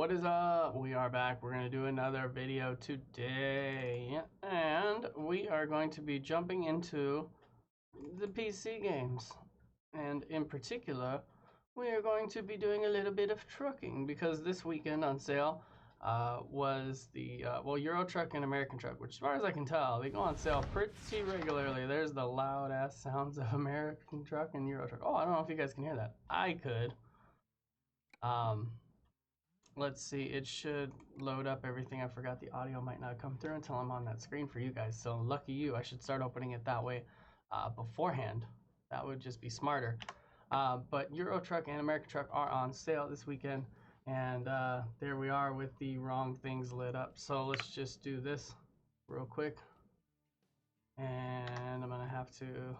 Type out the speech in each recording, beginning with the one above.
What is up? We are back. We're going to do another video today, and we are going to be jumping into the PC games. And in particular, we are going to be doing a little bit of trucking because this weekend on sale was the Euro Truck and American Truck, which as far as I can tell, they go on sale pretty regularly. There's the loud ass sounds of American Truck and Euro Truck. Oh, I don't know if you guys can hear that. I could. Let's see, it should load up everything. I forgot the audio might not come through until I'm on that screen for you guys. So lucky you, I should start opening it that way beforehand. That would just be smarter. But Euro Truck and American Truck are on sale this weekend. And there we are with the wrong things lit up. So let's just do this real quick. And I'm gonna have to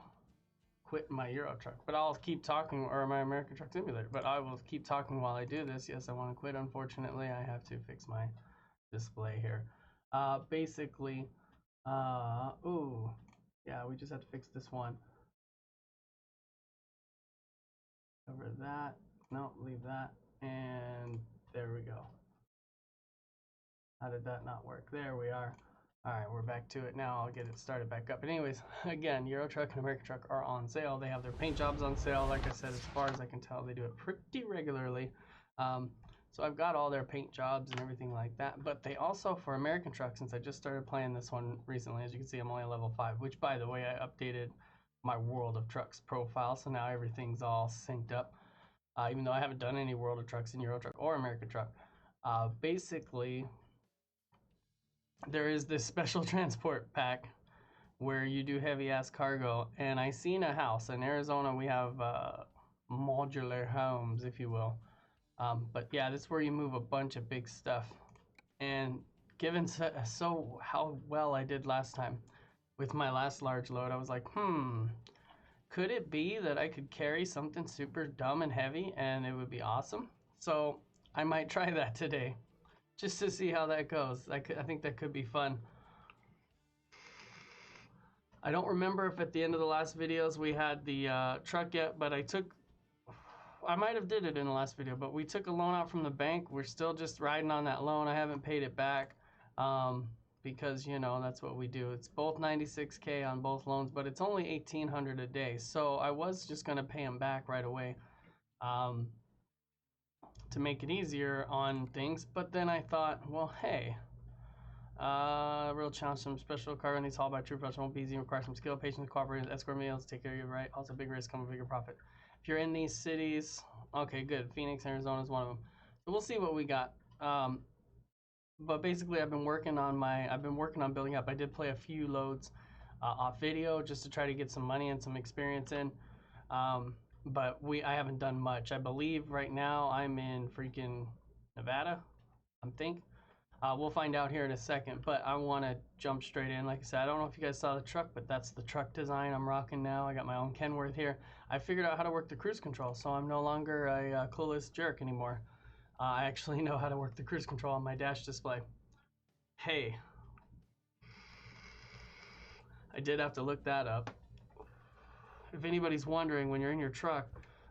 quit my Euro Truck, but I'll keep talking, or my American Truck Simulator, but I will keep talking while I do this. Yes, I want to quit. Unfortunately, I have to fix my display here. Basically, ooh, yeah, we just have to fix this one. Cover that. No, leave that. And there we go. How did that not work? There we are. All right, we're back to it now. I'll get it started back up. But anyways, again, Euro Truck and American Truck are on sale. They have their paint jobs on sale. Like I said, as far as I can tell, they do it pretty regularly. So I've got all their paint jobs and everything like that. But they also, for American Truck, since I just started playing this one recently, as you can see, I'm only at level 5, which, by the way, I updated my World of Trucks profile. So now everything's all synced up, even though I haven't done any World of Trucks in Euro Truck or American Truck. Basically, there is this special transport pack where you do heavy ass cargo, and I seen a house in Arizona. We have modular homes, if you will, but yeah, this is where you move a bunch of big stuff. And given so how well I did last time with my last large load, I was like, could it be that I could carry something super dumb and heavy and it would be awesome? So I might try that today, just to see how that goes. I think that could be fun. I don't remember if at the end of the last videos we had the truck yet, but I might have did it in the last video, but we took a loan out from the bank. We're still just riding on that loan. I haven't paid it back because, you know, that's what we do. It's both 96K on both loans, but it's only 1,800 a day. So I was just going to pay them back right away to make it easier on things. But then I thought, well, hey, real challenge, some special cargo needs hauled by true professional, won't be easy, require some skill, patience, cooperation, escort meals, take care of you, right? Also big risk, come a bigger profit. If you're in these cities, okay, good. Phoenix, Arizona is one of them. So we'll see what we got. But basically I've been working on building up. I did play a few loads off video just to try to get some money and some experience in. But I haven't done much. I believe right now I'm in freaking Nevada, I think. We'll find out here in a second, but I want to jump straight in. Like I said, I don't know if you guys saw the truck, but that's the truck design I'm rocking now. I got my own Kenworth here. I figured out how to work the cruise control, so I'm no longer a clueless jerk anymore. I actually know how to work the cruise control on my dash display. Hey, I did have to look that up. If anybody's wondering, when you're in your truck,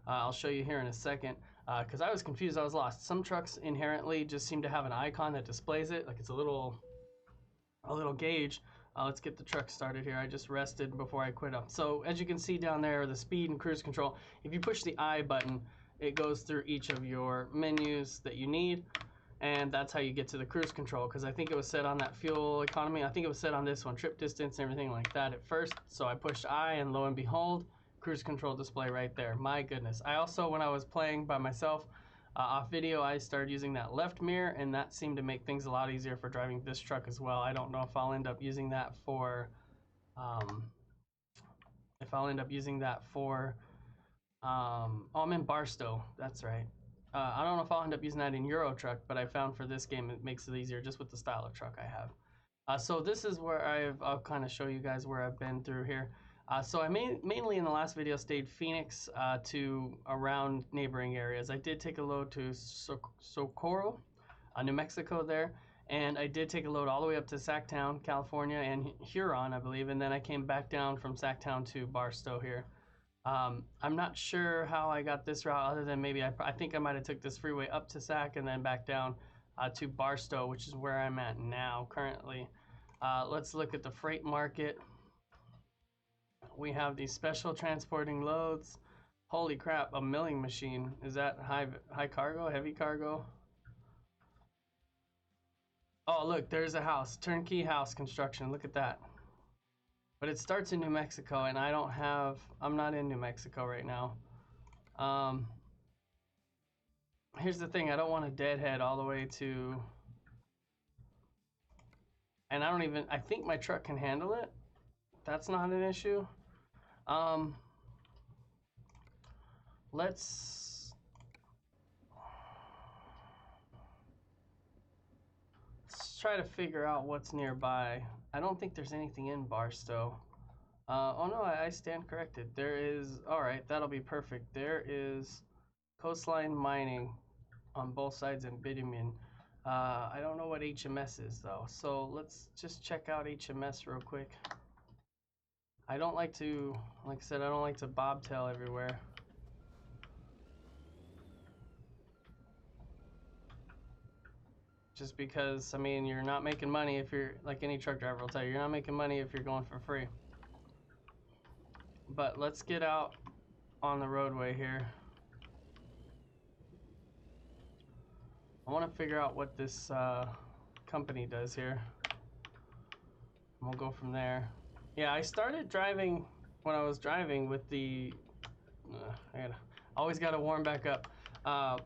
I'll show you here in a second, because I was confused, I was lost. Some trucks inherently just seem to have an icon that displays it, like it's a little gauge. Let's get the truck started here. I just rested before I quit up. So as you can see down there, the speed and cruise control, if you push the I button, it goes through each of your menus that you need, and that's how you get to the cruise control, because I think it was set on that fuel economy. I think it was set on this one, trip distance and everything like that at first. So I pushed I, and lo and behold, cruise control display right there. My goodness. I also, when I was playing by myself off video, I started using that left mirror, and that seemed to make things a lot easier for driving this truck as well. I don't know if I'll end up using that for oh, I'm in Barstow, that's right. I don't know if I'll end up using that in Euro Truck, but I found for this game it makes it easier just with the style of truck I have. So this is where I'll kind of show you guys where I've been through here. So I mainly in the last video stayed Phoenix to around neighboring areas. I did take a load to Socorro, New Mexico there, and I did take a load all the way up to Sacktown, California, and Huron, I believe, and then I came back down from Sacktown to Barstow here. I'm not sure how I got this route, other than maybe I think I might have took this freeway up to Sac and then back down to Barstow, which is where I'm at now currently. Let's look at the freight market. We have these special transporting loads. Holy crap, a milling machine. Is that high cargo, heavy cargo? Oh, look, there's a house. Turnkey house construction. Look at that. But it starts in New Mexico, and I'm not in New Mexico right now. Here's the thing, I don't want to deadhead all the way to... And I think my truck can handle it. That's not an issue. Let's try to figure out what's nearby. I don't think there's anything in Barstow. Oh no, I stand corrected. There is, all right, that'll be perfect. There is coastline mining on both sides in bitumen. I don't know what HMS is though, so let's just check out HMS real quick. I don't like to, like I said, I don't like to bobtail everywhere. Just because, I mean, you're not making money if you're, like any truck driver will tell you, you're not making money if you're going for free. But let's get out on the roadway here. I want to figure out what this company does here. And we'll go from there. Yeah, I started driving when I was driving with the, always got to warm back up.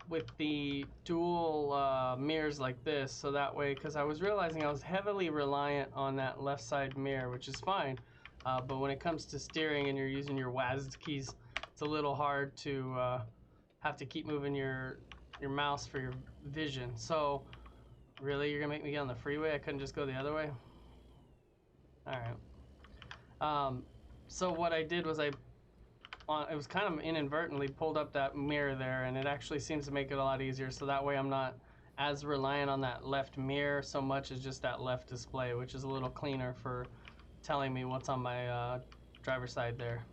With the dual mirrors like this, so that way, because I was realizing I was heavily reliant on that left side mirror, which is fine, but when it comes to steering and you're using your WASD keys, it's a little hard to have to keep moving your mouse for your vision. So really, you're gonna make me get on the freeway? I couldn't just go the other way? All right. So what I did was it was kind of inadvertently pulled up that mirror there, and it actually seems to make it a lot easier, so that way I'm not as reliant on that left mirror so much as just that left display, which is a little cleaner for telling me what's on my driver's side there.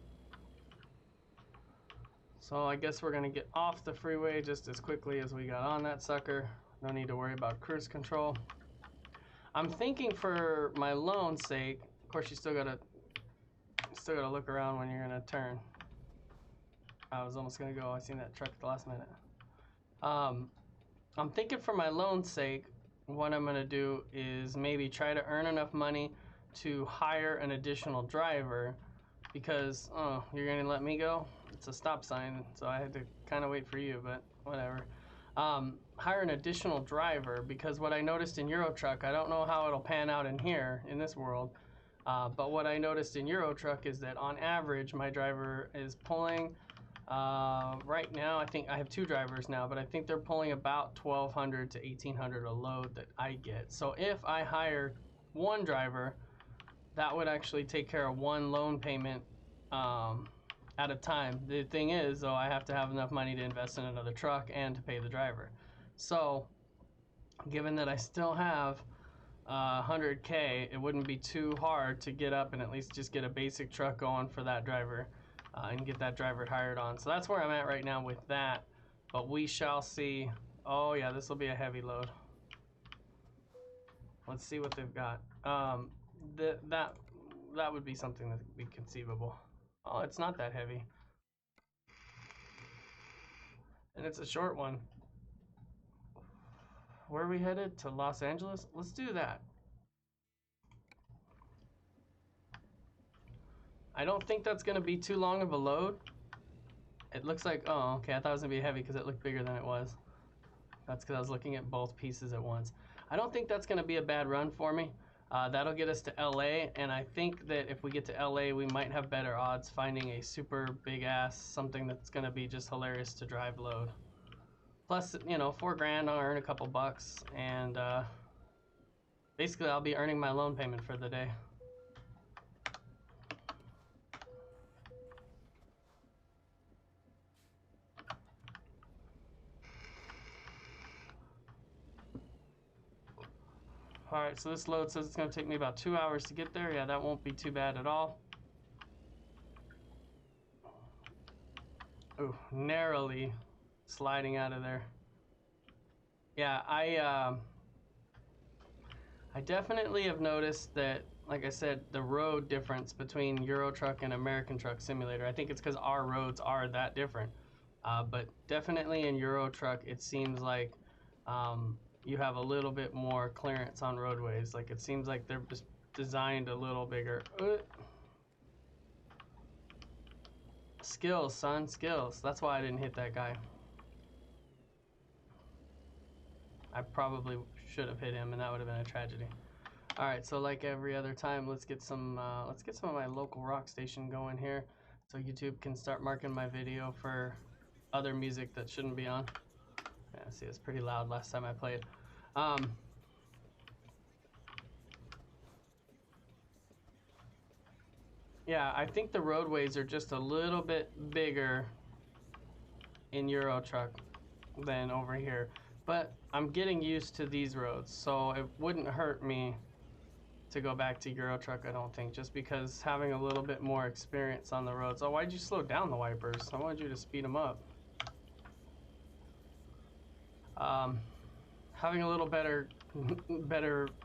So I guess we're gonna get off the freeway just as quickly as we got on that sucker. No need to worry about cruise control. I'm thinking for my loan's sake, of course you still gotta look around when you're gonna turn. I was almost gonna go, I seen that truck at the last minute. I'm thinking for my loan's sake, what I'm gonna do is maybe try to earn enough money to hire an additional driver, because, oh, you're gonna let me go? It's a stop sign, so I had to kind of wait for you, but whatever. Hire an additional driver, because what I noticed in Eurotruck, I don't know how it'll pan out in here, in this world, but what I noticed in Eurotruck is that on average, my driver is pulling, right now, I think I have 2 drivers now, but I think they're pulling about 1,200 to 1,800 a load that I get. So if I hire 1 driver, that would actually take care of 1 loan payment at a time. The thing is, though, I have to have enough money to invest in another truck and to pay the driver. So given that I still have 100K, it wouldn't be too hard to get up and at least just get a basic truck going for that driver and get that driver hired on. So that's where I'm at right now with that, but we shall see. Oh yeah, this will be a heavy load. Let's see what they've got. That would be something that would be conceivable. Oh, it's not that heavy. And it's a short one. Where are we headed? To Los Angeles? Let's do that. I don't think that's gonna be too long of a load. It looks like, oh, okay, I thought it was gonna be heavy because it looked bigger than it was. That's because I was looking at both pieces at once. I don't think that's gonna be a bad run for me. That'll get us to LA, and I think that if we get to LA, we might have better odds finding a super big ass, something that's gonna be just hilarious to drive load. Plus, you know, $4 grand, I'll earn a couple bucks, and basically I'll be earning my loan payment for the day. All right, so this load says it's gonna take me about 2 hours to get there. Yeah, that won't be too bad at all. Ooh, narrowly sliding out of there. Yeah, I definitely have noticed that, like I said, the road difference between Euro Truck and American Truck Simulator. I think it's because our roads are that different. But definitely in Euro Truck, it seems like you have a little bit more clearance on roadways. Like it seems like they're just designed a little bigger. Skills, son, skills. That's why I didn't hit that guy. I probably should have hit him, and that would have been a tragedy. All right, so like every other time, let's get some of my local rock station going here, so YouTube can start marking my video for other music that shouldn't be on. Yeah, see, it's pretty loud last time I played. Yeah, I think the roadways are just a little bit bigger in Euro Truck than over here, but I'm getting used to these roads, so it wouldn't hurt me to go back to Euro Truck, I don't think, just because having a little bit more experience on the roads. Oh, why'd you slow down the wipers? I wanted you to speed them up. Having a little better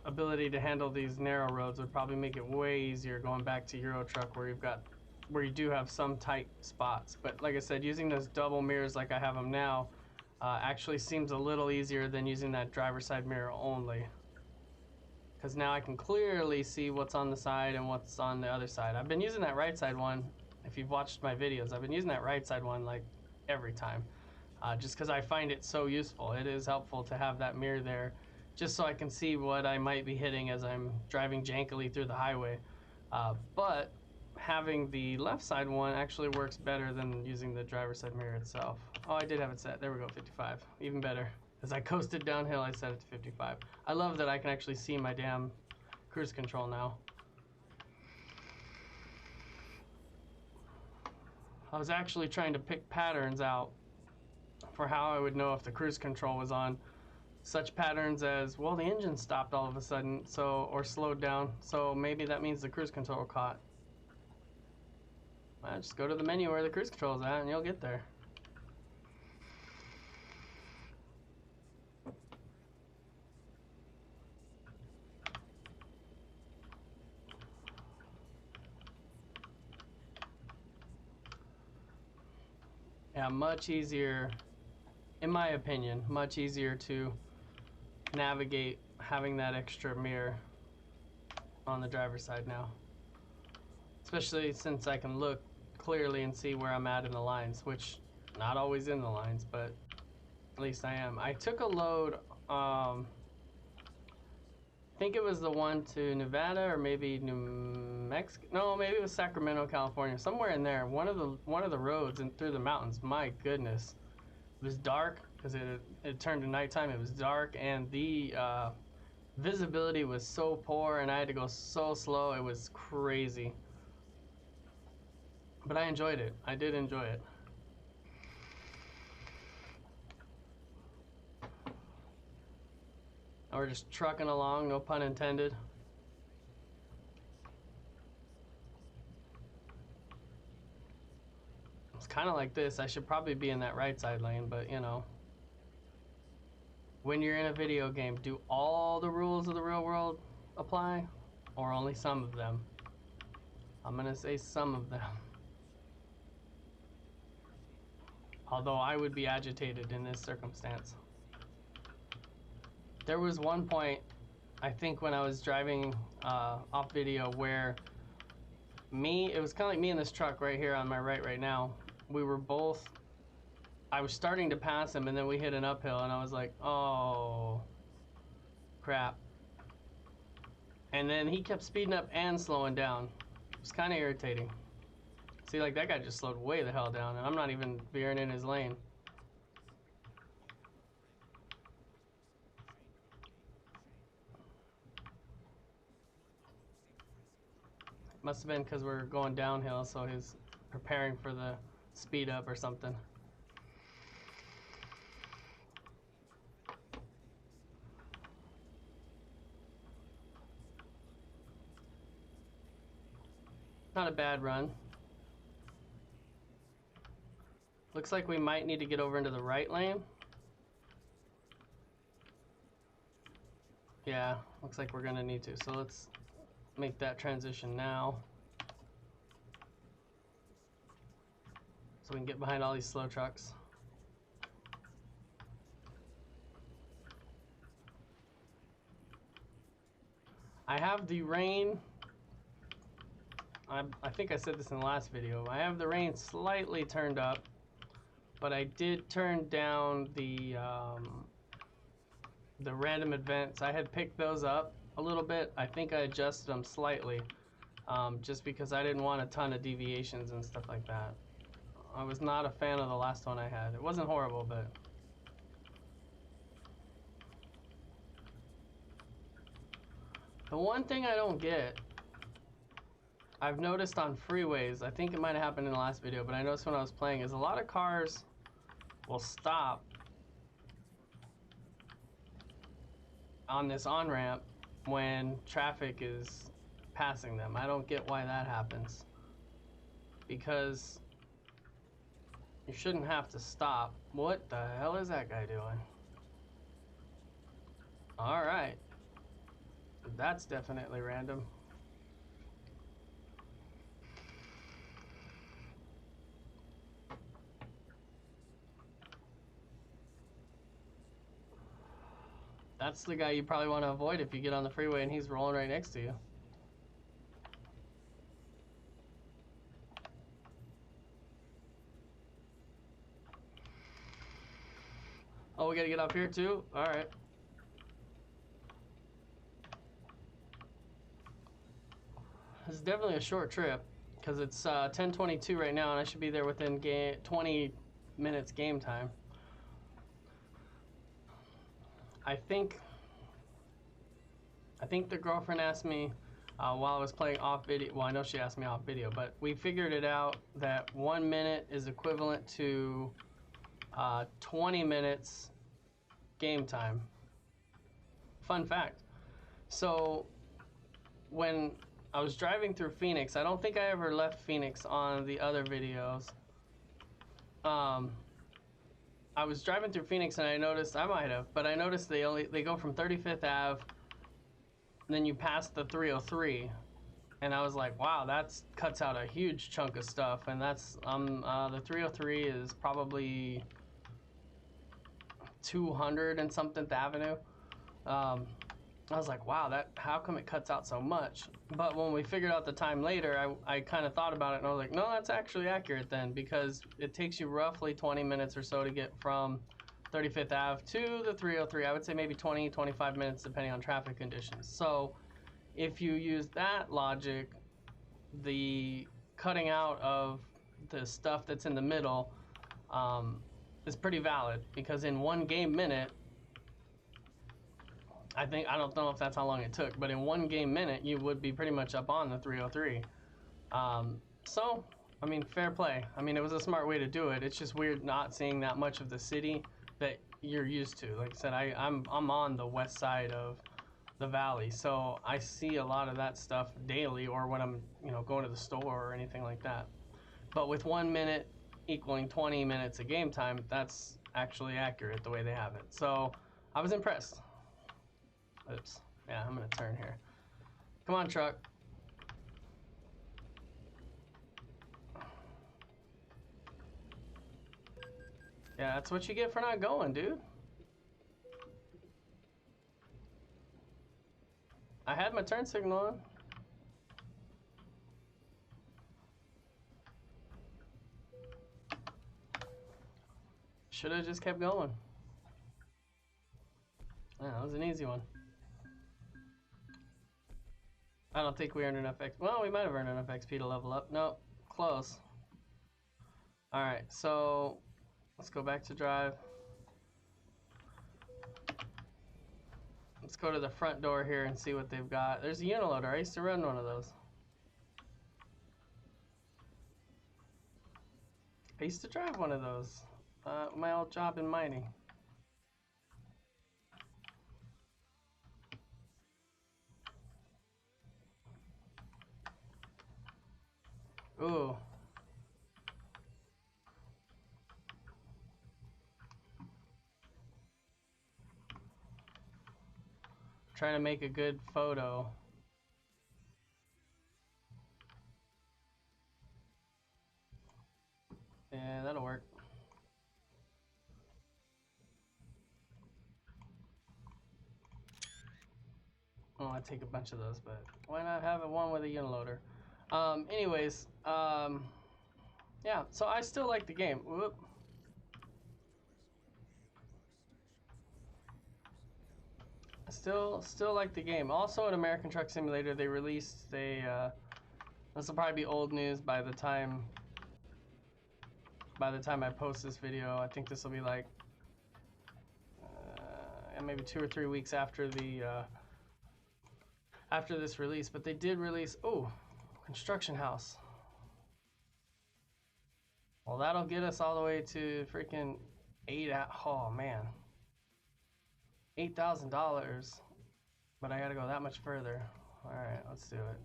ability to handle these narrow roads would probably make it way easier going back to Euro Truck where you do have some tight spots. But like I said, using those double mirrors like I have them now actually seems a little easier than using that driver's side mirror only. Because now I can clearly see what's on the side and what's on the other side. I've been using that right side one. If you've watched my videos, I've been using that right side one like every time. Just because I find it so useful. It is helpful to have that mirror there just so I can see what I might be hitting as I'm driving jankily through the highway. But having the left side one actually works better than using the driver's side mirror itself. Oh, I did have it set. There we go, 55. Even better. As I coasted downhill, I set it to 55. I love that I can actually see my damn cruise control now. I was actually trying to pick patterns out for how I would know if the cruise control was on. Such patterns as, well, the engine stopped all of a sudden, or slowed down, so maybe that means the cruise control caught. Well, just go to the menu where the cruise control is at and you'll get there. Yeah, much easier, in my opinion, much easier to navigate having that extra mirror on the driver's side now. Especially since I can look clearly and see where I'm at in the lines, which not always in the lines, but at least I am. I took a load, I think it was the one to Nevada or maybe New Mexico. No, maybe it was Sacramento, California, somewhere in there. One of the roads and through the mountains. My goodness, it was dark because it turned to nighttime. It was dark and the visibility was so poor, and I had to go so slow. It was crazy, but I enjoyed it. I did enjoy it. And we're just trucking along, no pun intended. It's kind of like this. I should probably be in that right side lane, but you know, when you're in a video game, do all the rules of the real world apply, or only some of them? I'm gonna say some of them. Although I would be agitated in this circumstance. There was one point, I think when I was driving off video, where it was kind of like me in this truck right here on my right now. We were both, I was starting to pass him and then we hit an uphill and I was like, oh, crap. And then he kept speeding up and slowing down. It was kind of irritating. See, like that guy just slowed way the hell down and I'm not even veering in his lane. Must have been because we're going downhill, so he's preparing for the speed up or something. Not a bad run. Looks like we might need to get over into the right lane. Yeah, looks like we're gonna need to. So let's make that transition now. So we can get behind all these slow trucks. I have the rain. I think I said this in the last video. I have the rain slightly turned up, but I did turn down the random events. I had picked those up a little bit. I think I adjusted them slightly, just because I didn't want a ton of deviations and stuff like that. I was not a fan of the last one I had. It wasn't horrible, but the one thing I don't get, I've noticed on freeways, I think it might have happened in the last video, but I noticed when I was playing, is a lot of cars will stop on this on-ramp when traffic is passing them. I don't get why that happens, because you shouldn't have to stop. What the hell is that guy doing? Alright. That's definitely random. That's the guy you probably want to avoid if you get on the freeway and he's rolling right next to you. Oh, we gotta get up here too? Alright. This is definitely a short trip, because it's 10:22 right now and I should be there within 20 minutes game time. I think the girlfriend asked me while I was playing off video. Well, I know she asked me off video, but we figured it out that 1 minute is equivalent to 20 minutes game time. Fun fact. So when I was driving through Phoenix, I don't think I ever left Phoenix on the other videos. I was driving through Phoenix and I noticed, I might have, but I noticed they go from 35th Ave, and then you pass the 303, and I was like, wow, that cuts out a huge chunk of stuff. And that's the 303 is probably 200 and something Avenue. I was like, wow, how come it cuts out so much? But when we figured out the time later, I kind of thought about it and I was like, no, that's actually accurate then, because it takes you roughly 20 minutes or so to get from 35th Ave to the 303. I would say maybe 20, 25 minutes depending on traffic conditions. So if you use that logic, the cutting out of the stuff that's in the middle is pretty valid, because in 1 game minute, I don't know if that's how long it took, but in 1 game minute, you would be pretty much up on the 303. So, I mean, fair play. I mean, it was a smart way to do it. It's just weird not seeing that much of the city that you're used to. Like I said, I'm on the west side of the valley, so I see a lot of that stuff daily, or when I'm going to the store or anything like that. But with 1 minute equaling 20 minutes of game time, that's actually accurate the way they have it. So I was impressed. Oops. Yeah, I'm gonna turn here. Come on, truck. Yeah, that's what you get for not going, dude. I had my turn signal on. Should have just kept going. Yeah, that was an easy one. I don't think we earned enough XP. Well, we might have earned enough XP to level up. Nope, close. Alright, so let's go back to drive. Let's go to the front door here and see what they've got. There's a uniloader. I used to run one of those. I used to drive one of those. My old job in mining. Ooh. trying to make a good photo. Yeah, that'll work. Oh, I take a bunch of those, but why not have it one with a uniloader? Anyways, yeah. So I still like the game. Whoop. Still like the game. Also, at American Truck Simulator, they released a. This will probably be old news by the time. By the time I post this video, I think this will be like maybe 2 or 3 weeks after the after this release. But they did release construction house. Well, that'll get us all the way to freaking oh man, $8,000. But I gotta go that much further. All right, let's do it.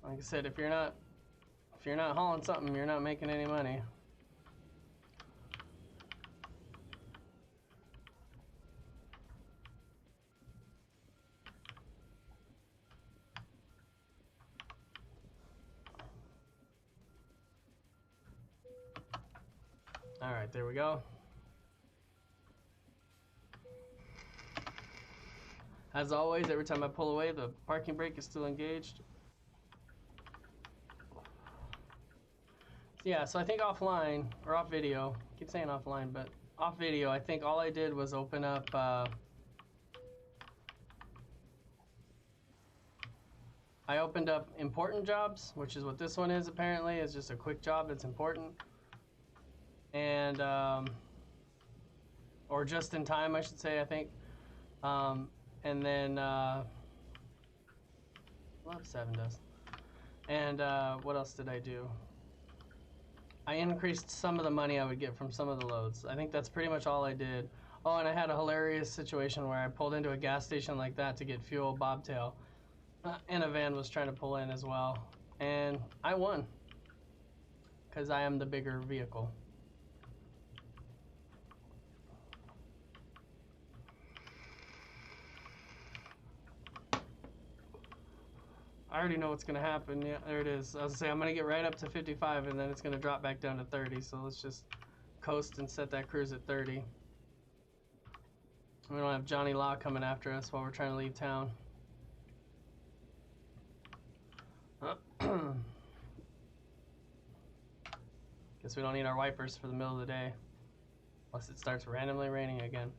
Like I said, if you're not hauling something, you're not making any money. All right, there we go. As always, every time I pull away, the parking brake is still engaged. Yeah, so I think offline, or off video, I keep saying offline, but off video, I think all I did was open up, I opened up important jobs, which is what this one is apparently. It's just a quick job that's important. And, or just in time, I should say, I think. And then, well, 7 does. And what else did I do? I increased some of the money I would get from some of the loads. I think that's pretty much all I did. Oh, and I had a hilarious situation where I pulled into a gas station like that to get fuel, bobtail. And a van was trying to pull in as well. And I won. Because I am the bigger vehicle. I already know what's going to happen. Yeah, there it is. I was going to say, I'm going to get right up to 55, and then it's going to drop back down to 30. So let's just coast and set that cruise at 30. We don't have Johnny Law coming after us while we're trying to leave town. Guess we don't need our wipers for the middle of the day. Unless it starts randomly raining again.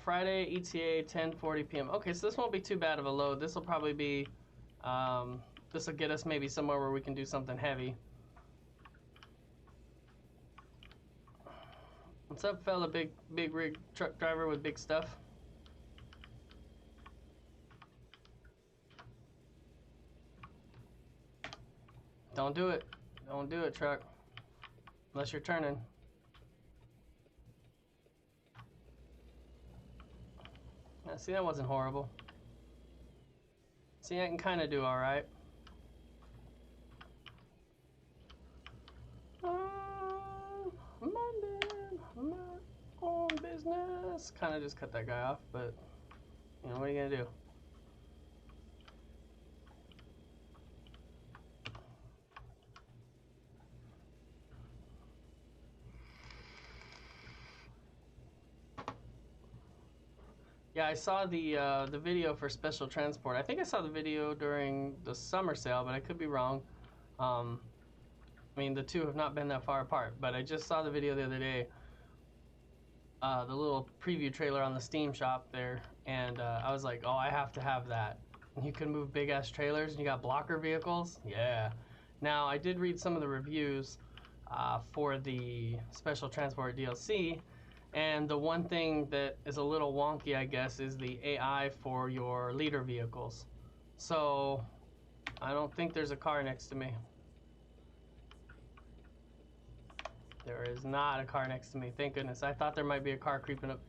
Friday, ETA, 10:40 p.m. Okay, so this won't be too bad of a load. This will probably be... this will get us maybe somewhere where we can do something heavy. What's up, fella? Big rig truck driver with big stuff. Don't do it. Don't do it, truck. Unless you're turning. Yeah, see, that wasn't horrible. See, I can kind of do all right. My own business. Kind of just cut that guy off, but you know, what are you gonna do? Yeah, I saw the video for special transport. I think I saw the video during the summer sale, but I could be wrong. I mean, the two have not been that far apart, but I just saw the video the other day. The little preview trailer on the Steam shop there, and I was like, oh, I have to have that. And you can move big ass trailers, and you got blocker vehicles. Yeah. Now, I did read some of the reviews for the special transport DLC. And the one thing that is a little wonky, I guess, is the AI for your leader vehicles. So, I don't think there's a car next to me. There is not a car next to me, thank goodness. I thought there might be a car creeping up.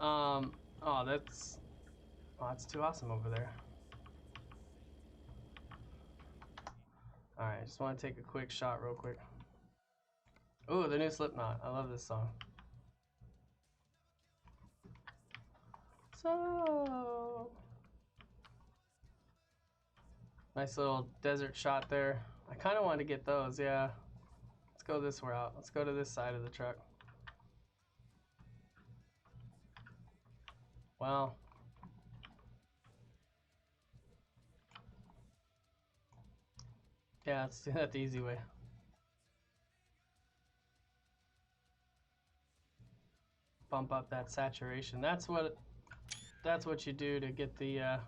Oh, that's too awesome over there. Alright, just want to take a quick shot real quick. Ooh, the new Slipknot. I love this song. So nice little desert shot there. I kind of want to get those, yeah. Let's go this route. Let's go to this side of the truck. Well, yeah, let's do that the easy way. Bump up that saturation. That's what you do to get the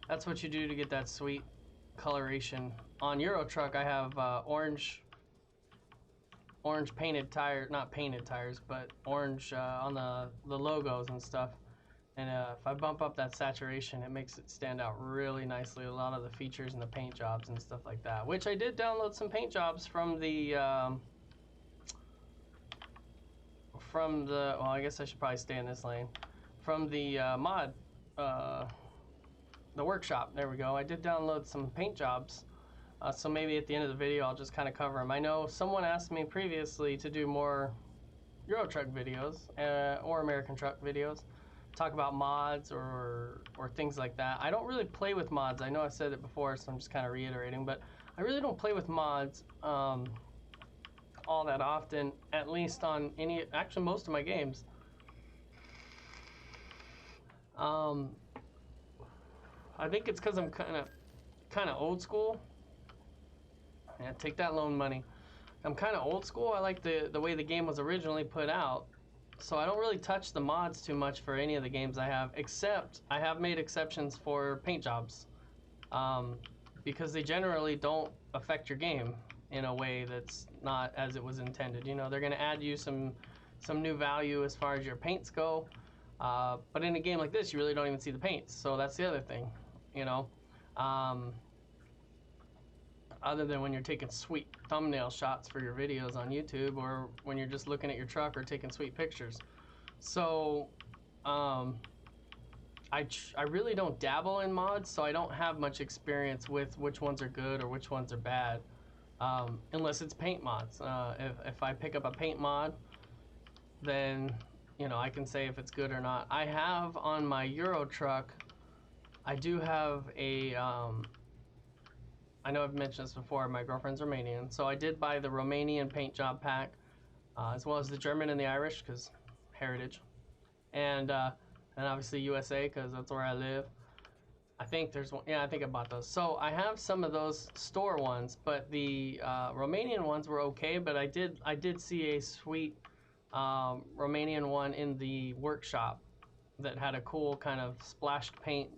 that's what you do to get that sweet coloration. On Euro Truck, I have orange painted tire, not painted tires, but orange on the logos and stuff. And if I bump up that saturation, it makes it stand out really nicely. A lot of the features and the paint jobs and stuff like that. Which I did download some paint jobs from the well, I guess I should probably stay in this lane. From the mod, the workshop. There we go. I did download some paint jobs. So maybe at the end of the video, I'll just kind of cover them. I know someone asked me previously to do more Euro Truck videos or American Truck videos, talk about mods or things like that. I don't really play with mods. I know I've said it before, so I'm just kind of reiterating, but I really don't play with mods all that often, at least on actually most of my games. I think it's because I'm kind of old school. Yeah, take that loan money. I'm kind of old school. I like the way the game was originally put out. So I don't really touch the mods too much for any of the games I have, except I have made exceptions for paint jobs. Because they generally don't affect your game in a way that's not as it was intended. You know, they're going to add you some new value as far as your paints go. But in a game like this, you really don't even see the paints. So that's the other thing, you know. Other than when you're taking sweet thumbnail shots for your videos on YouTube, or when you're just looking at your truck or taking sweet pictures. So I really don't dabble in mods, so I don't have much experience with which ones are good or which ones are bad, unless it's paint mods. If I pick up a paint mod, then you know I can say if it's good or not. I have on my Euro Truck, I do have a I know I've mentioned this before, my girlfriend's Romanian, so I did buy the Romanian paint job pack, as well as the German and the Irish, because heritage, and obviously USA, because that's where I live. I think there's one, yeah, I think I bought those. So I have some of those store ones, but the Romanian ones were okay, but I did see a sweet Romanian one in the workshop that had a cool kind of splashed paint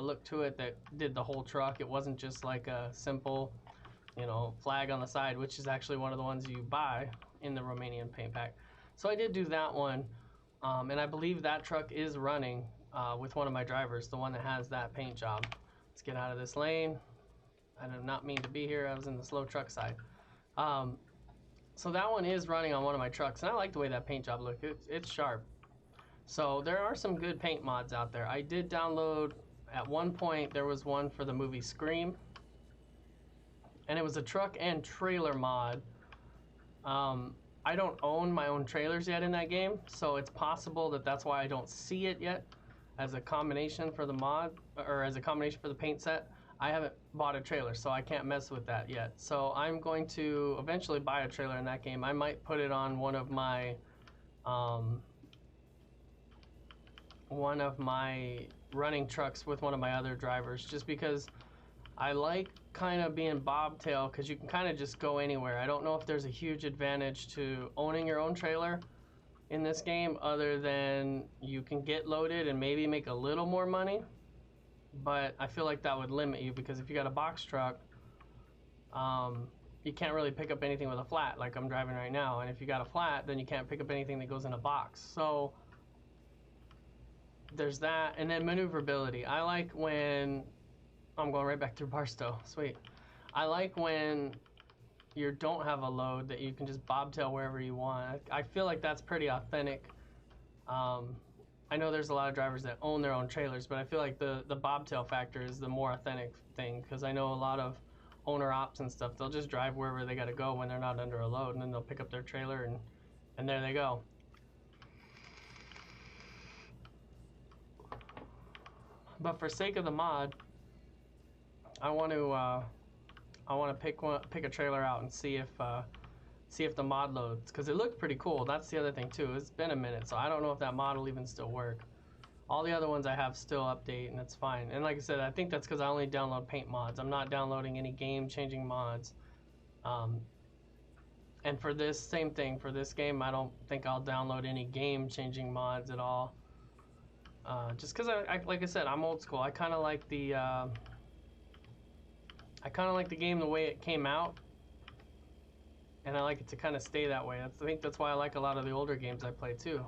look to it that did the whole truck. It wasn't just like a simple, you know, flag on the side, which is actually one of the ones you buy in the Romanian paint pack. So I did do that one, and I believe that truck is running with one of my drivers, the one that has that paint job. Let's get out of this lane. I did not mean to be here. I was in the slow truck side. So that one is running on one of my trucks, and I like the way that paint job looks. It's sharp. So there are some good paint mods out there. I did download, at one point, there was one for the movie Scream, and it was a truck and trailer mod. I don't own my own trailers yet in that game, so it's possible that that's why I don't see it yet as a combination for the mod, or as a combination for the paint set. I haven't bought a trailer, so I can't mess with that yet. So I'm going to eventually buy a trailer in that game. I might put it on one of my running trucks with one of my other drivers, just because I like kind of being bobtail, because you can kind of just go anywhere. I don't know if there's a huge advantage to owning your own trailer in this game, other than you can get loaded and maybe make a little more money, but I feel like that would limit you, because if you got a box truck, you can't really pick up anything with a flat like I'm driving right now, and if you got a flat, then you can't pick up anything that goes in a box. So there's that. And then maneuverability. I like when I'm going right back through Barstow. Sweet. I like when you don't have a load, that you can just bobtail wherever you want. I feel like that's pretty authentic. I know there's a lot of drivers that own their own trailers, but I feel like the bobtail factor is the more authentic thing, because I know a lot of owner ops and stuff, they'll just drive wherever they got to go when they're not under a load, and then they'll pick up their trailer and there they go. But for sake of the mod, I want to pick a trailer out and see if the mod loads, because it looked pretty cool. That's the other thing too. It's been a minute, so I don't know if that mod will even still work. All the other ones I have still update, and it's fine. And like I said, I think that's because I only download paint mods. I'm not downloading any game-changing mods. And for this, same thing. For this game, I don't think I'll download any game-changing mods at all. Just because, like I said, I'm old school. I kind of like the game the way it came out, and I like it to kind of stay that way. I think that's why I like a lot of the older games I play too.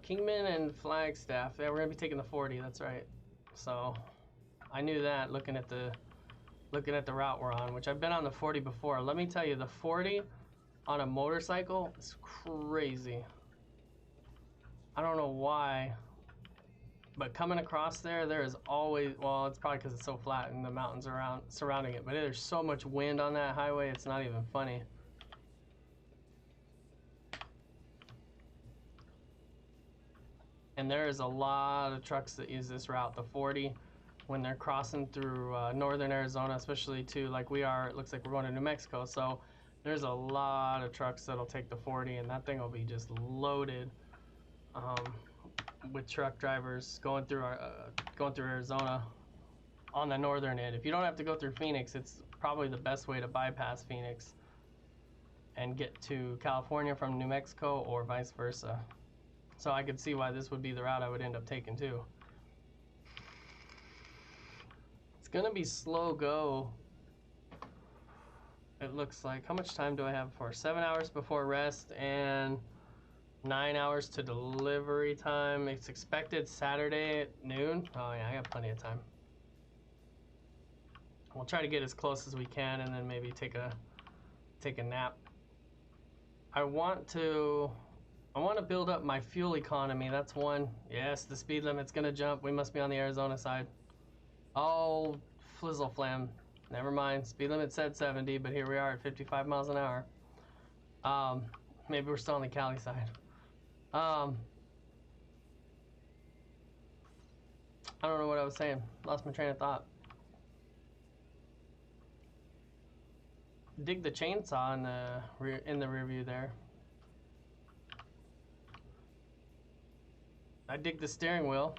Kingman and Flagstaff. Yeah, we're gonna be taking the 40. That's right. So I knew that looking at the route we're on, which I've been on the 40 before. Let me tell you, the 40 on a motorcycle is crazy. I don't know why, but coming across there is always, well, it's probably because it's so flat and the mountains around surrounding it, but there's so much wind on that highway, it's not even funny. And there is a lot of trucks that use this route, the 40, when they're crossing through northern Arizona, especially too, like we are. It looks like we're going to New Mexico, so there's a lot of trucks that'll take the 40, and that thing will be just loaded with truck drivers going through Arizona on the northern end. If you don't have to go through Phoenix, it's probably the best way to bypass Phoenix and get to California from New Mexico, or vice versa. So I could see why this would be the route I would end up taking too. It's gonna be slow go. It looks like. How much time do I have for? 7 hours before rest and 9 hours to delivery time. It's expected Saturday at noon. Oh yeah, I got plenty of time. We'll try to get as close as we can and then maybe take a nap. I want to build up my fuel economy. That's one. Yes, the speed limit's gonna jump. We must be on the Arizona side. Oh, flizzle flam. Never mind. Speed limit said 70, but here we are at 55 miles an hour. Maybe we're still on the Cali side. I don't know what I was saying. Lost my train of thought. Dig the chainsaw in the rear view there. I dig the steering wheel.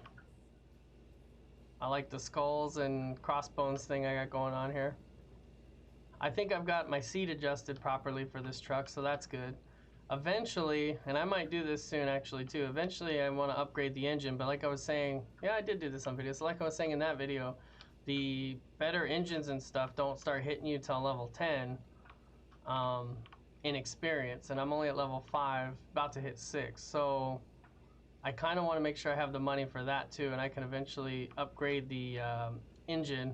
I like the skulls and crossbones thing I got going on here. I think I've got my seat adjusted properly for this truck, so that's good. Eventually, and I might do this soon actually too, eventually I want to upgrade the engine, but like I was saying, yeah, I did do this on video, so like I was saying in that video, the better engines and stuff don't start hitting you till level 10 in experience, and I'm only at level 5, about to hit 6, so I kind of want to make sure I have the money for that too, and I can eventually upgrade the engine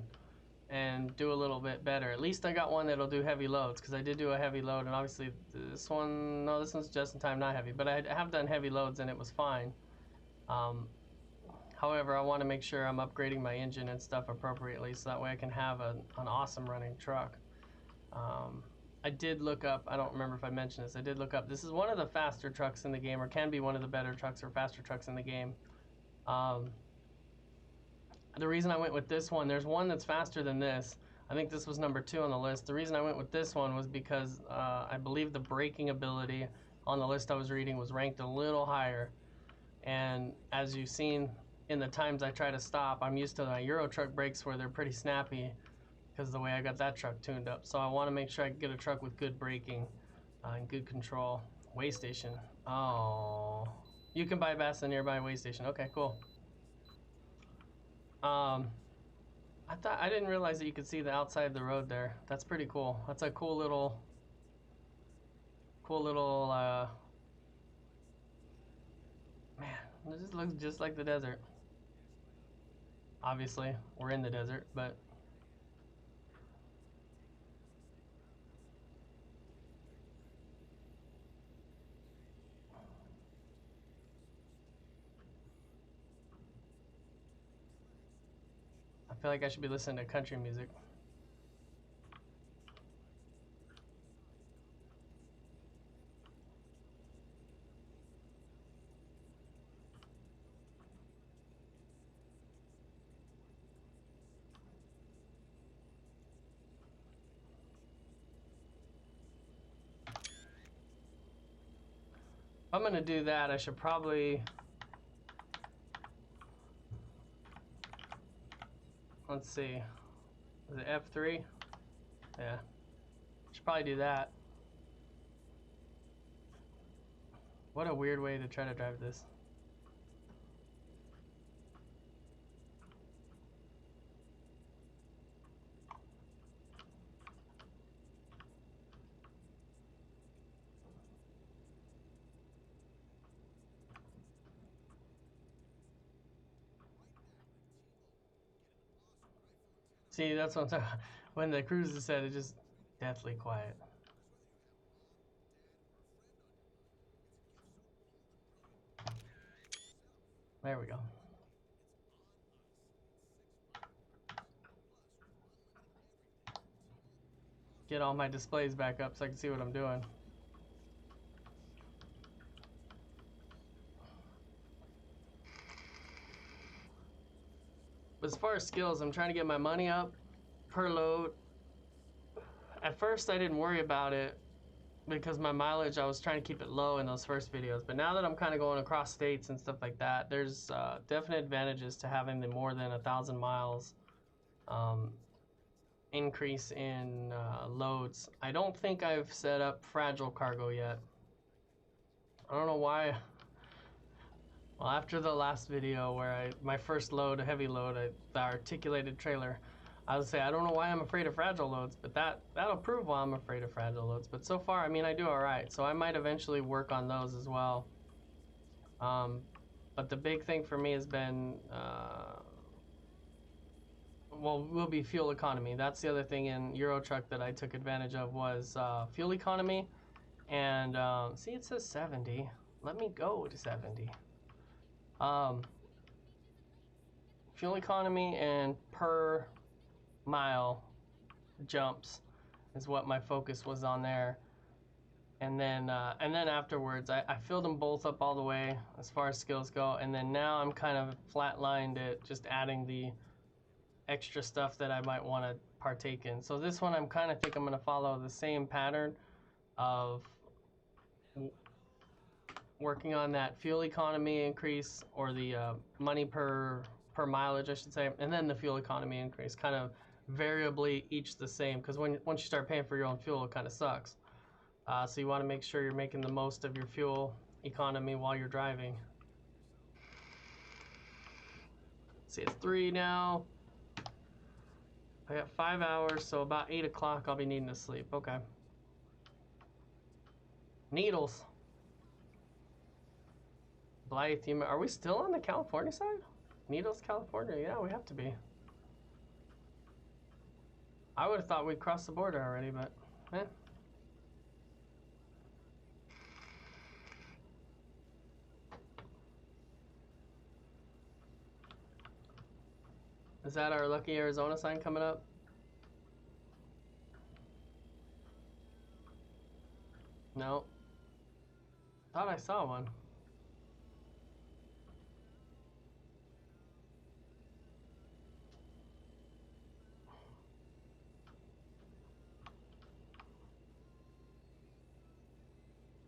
and do a little bit better. At least I got one that'll do heavy loads, because I did do a heavy load, and obviously this one, no, this one's just in time, not heavy, but I have done heavy loads and it was fine. However, I want to make sure I'm upgrading my engine and stuff appropriately, so that way I can have an awesome running truck. I did look up, I don't remember if I mentioned this, I did look up, this is one of the faster trucks in the game, or can be one of the better trucks or faster trucks in the game. The reason I went with this one, there's one that's faster than this. I think this was number 2 on the list. The reason I went with this one was because I believe the braking ability on the list I was reading was ranked a little higher. And as you've seen in the times I try to stop, I'm used to my Euro truck brakes where they're pretty snappy, because of the way I got that truck tuned up. So I want to make sure I can get a truck with good braking and good control. Way station. Oh, you can bypass the nearby way station. Okay, cool. I didn't realize that you could see the outside of the road there. That's pretty cool. That's a cool little man, it just looks just like the desert. Obviously, we're in the desert, but I feel like I should be listening to country music. If I'm gonna do that, I should probably, let's see, is it F3? Yeah, should probably do that. What a weird way to try to drive this. See, that's what I'm talking about. When the cruiser said it, just deathly quiet. There we go. Get all my displays back up so I can see what I'm doing. But as far as skills, I'm trying to get my money up per load. At first, I didn't worry about it because my mileage, I was trying to keep it low in those first videos. But now that I'm kind of going across states and stuff like that, there's definite advantages to having the more than 1,000 miles increase in loads. I don't think I've set up fragile cargo yet. I don't know why. Well, after the last video where my first load, a heavy load, the articulated trailer, I would say I don't know why I'm afraid of fragile loads, but that'll prove why I'm afraid of fragile loads. But so far, I mean, I do all right. So I might eventually work on those as well. But the big thing for me has been, will be fuel economy. That's the other thing in Euro Truck that I took advantage of was fuel economy. And see, it says 70. Let me go to 70. Fuel economy and per mile jumps is what my focus was on there. And then afterwards, I filled them both up all the way as far as skills go. And then now I'm kind of flatlined at just adding the extra stuff that I might want to partake in. So this one, I'm kind of think I'm going to follow the same pattern of working on that fuel economy increase, or the money per mileage, I should say, and then the fuel economy increase, kind of variably each the same, because once you start paying for your own fuel, it kind of sucks. So you want to make sure you're making the most of your fuel economy while you're driving. See, it's 3 now. I got 5 hours, so about 8 o'clock I'll be needing to sleep. Okay. Needles. Blythe, are we still on the California side? Needles, California? Yeah, we have to be. I would have thought we'd crossed the border already, but eh. Is that our lucky Arizona sign coming up? No. Thought I saw one.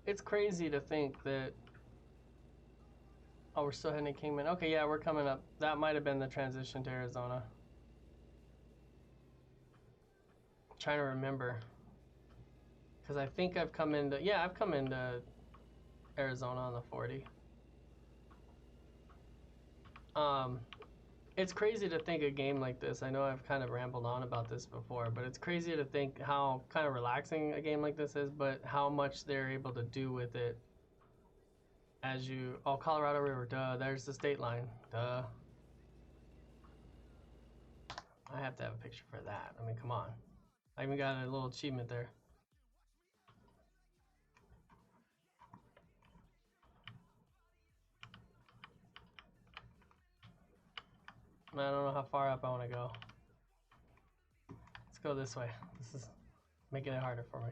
It's crazy to think that... Oh, we're still heading to Kingman. Okay, yeah, we're coming up. That might have been the transition to Arizona. I'm trying to remember. Because I think I've come into... Yeah, I've come into Arizona on the 40. It's crazy to think a game like this. I know I've kind of rambled on about this before, but it's crazy to think how kind of relaxing a game like this is, but how much they're able to do with it as you... Oh, Colorado River, duh. There's the state line, duh. I have to have a picture for that. I mean, come on. I even got a little achievement there. I don't know how far up I want to go. Let's go this way. This is making it harder for me.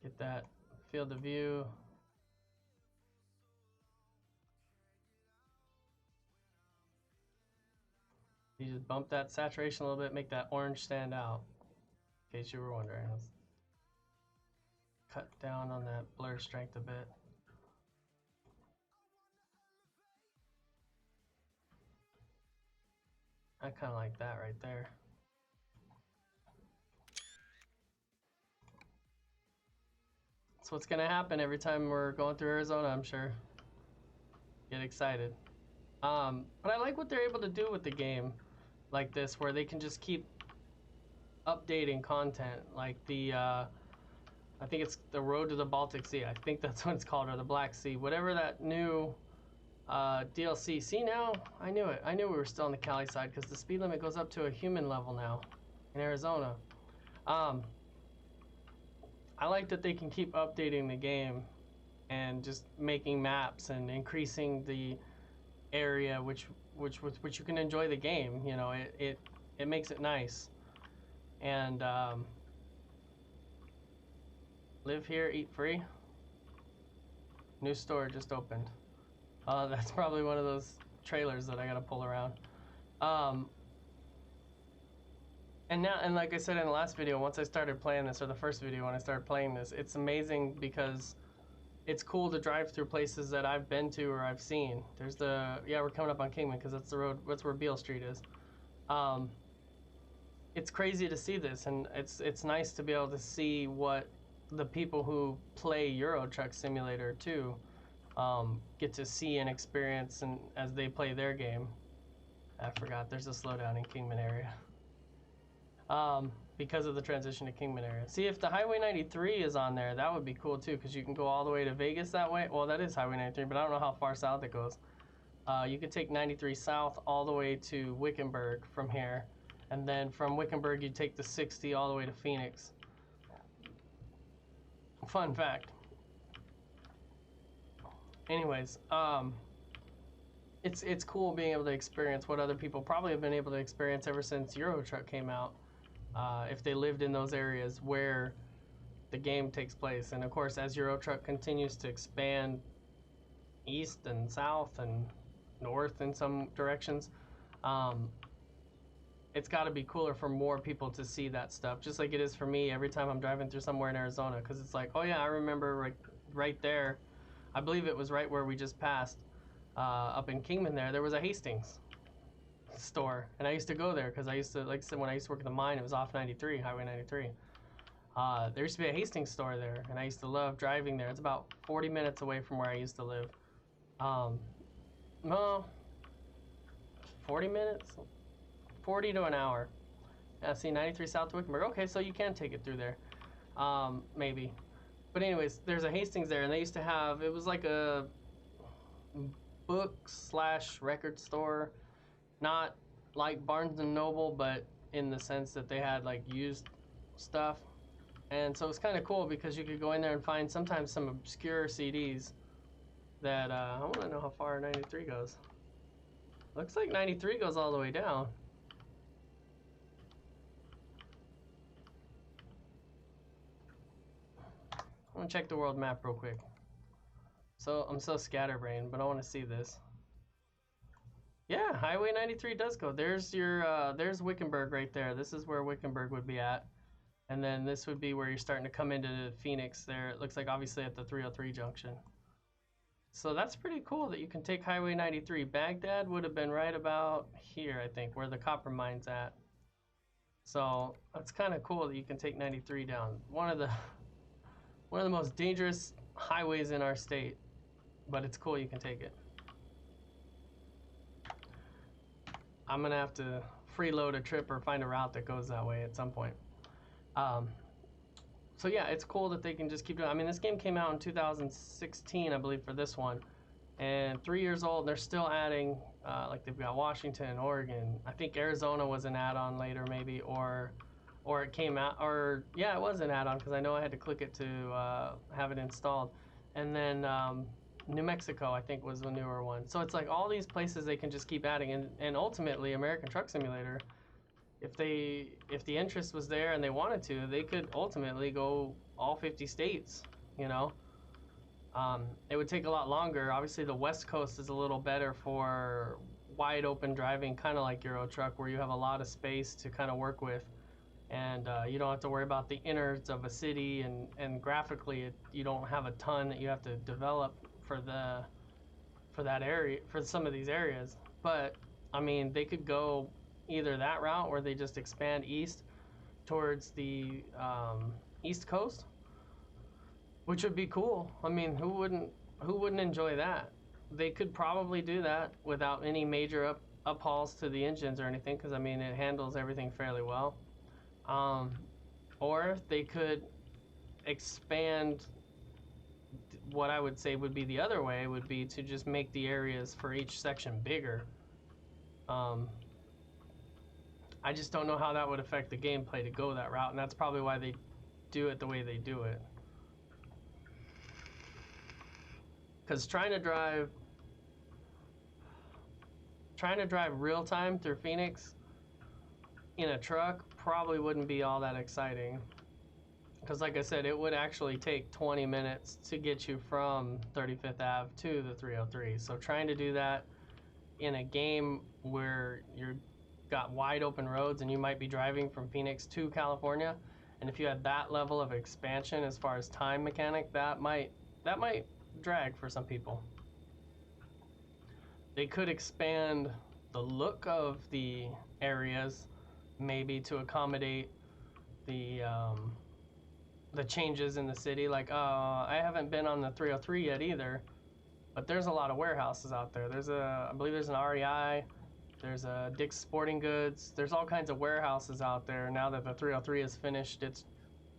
Get that field of view. You just bump that saturation a little bit, make that orange stand out. In case you were wondering. Let's cut down on that blur strength a bit. I kind of like that right there. That's what's gonna happen every time we're going through Arizona, I'm sure. Get excited. But I like what they're able to do with the game like this, where they can just keep updating content, like the I think it's the Road to the Baltic Sea. I think that's what it's called, or the Black Sea, whatever that new DLC. See, now I knew it. I knew we were still on the Cali side because the speed limit goes up to a human level now in Arizona. I like that they can keep updating the game and just making maps and increasing the area which you can enjoy the game. You know, it makes it nice. And live here, eat free. New store just opened. That's probably one of those trailers that I gotta pull around. And now, and like I said in the last video, once I started playing this, or the first video when I started playing this, it's amazing because it's cool to drive through places that I've been to or I've seen. There's the, yeah, we're coming up on Kingman because that's the road, that's where Beale Street is. It's crazy to see this, and it's nice to be able to see what the people who play Euro Truck Simulator too get to see and experience, and as they play their game. I forgot there's a slowdown in Kingman area. Because of the transition to Kingman area. See, if the Highway 93 is on there, that would be cool too, because you can go all the way to Vegas that way. Well, that is Highway 93, but I don't know how far south it goes. You could take 93 south all the way to Wickenburg from here, and then from Wickenburg you take the 60 all the way to Phoenix. Fun fact. Anyways, it's cool being able to experience what other people probably have been able to experience ever since Euro Truck came out. If they lived in those areas where the game takes place. And of course, as Euro Truck continues to expand east and south and north in some directions, it's got to be cooler for more people to see that stuff, just like it is for me every time I'm driving through somewhere in Arizona, because it's like, oh yeah, I remember right there, I believe it was right where we just passed, up in Kingman there was a Hastings store, and I used to go there because I used to, like I said, when I used to work at the mine, it was off 93, Highway 93. There used to be a Hastings store there, and I used to love driving there. It's about 40 minutes away from where I used to live. No, 40 minutes? 40 to an hour. Yeah, see, 93 South to Wickenburg. Okay, so you can take it through there. Maybe. But anyways, there's a Hastings there, and they used to have, it was like a book/record store. Not like Barnes and Noble, but in the sense that they had like used stuff. And so it's kind of cool because you could go in there and find sometimes some obscure CDs that, I want to know how far 93 goes. Looks like 93 goes all the way down. I want to check the world map real quick. So I'm so scatterbrained, but I want to see this. Yeah, Highway 93 does go. There's your, there's Wickenburg right there. This is where Wickenburg would be at. And then this would be where you're starting to come into Phoenix there. It looks like obviously at the 303 junction. So that's pretty cool that you can take Highway 93. Baghdad would have been right about here, I think, where the copper mine's at. So that's kind of cool that you can take 93 down. One of the most dangerous highways in our state, but it's cool you can take it. I'm gonna have to freeload a trip or find a route that goes that way at some point. So yeah, it's cool that they can just keep doing. I mean, this game came out in 2016, I believe, for this one, and 3 years old. They're still adding, like they've got Washington, Oregon. I think Arizona was an add-on later, maybe, or it came out, or yeah, it was an add-on because I know I had to click it to have it installed, and then New Mexico, I think, was the newer one. So it's like all these places they can just keep adding, and ultimately American Truck Simulator, if the interest was there and they wanted to, they could ultimately go all 50 states, you know. It would take a lot longer. Obviously the West Coast is a little better for wide open driving, kind of like Euro Truck, where you have a lot of space to kind of work with. and you don't have to worry about the innards of a city, and graphically you don't have a ton that you have to develop for that area, for some of these areas. But I mean, they could go either that route or they just expand east towards the east coast, which would be cool. I mean, who wouldn't enjoy that? They could probably do that without any major uphauls to the engines or anything, because I mean, it handles everything fairly well. Or they could expand. What I would say would be the other way would be to just make the areas for each section bigger. I just don't know how that would affect the gameplay to go that route, and that's probably why they do it the way they do it. Because trying to drive real time through Phoenix in a truck probably wouldn't be all that exciting. Because like I said, it would actually take 20 minutes to get you from 35th Ave to the 303. So trying to do that in a game where you've got wide open roads and you might be driving from Phoenix to California, and if you had that level of expansion as far as time mechanic, that might drag for some people. They could expand the look of the areas, maybe to accommodate the changes in the city. Like, I haven't been on the 303 yet either, but there's a lot of warehouses out there. I believe there's an REI, there's a Dick's Sporting Goods. There's all kinds of warehouses out there now that the 303 has finished its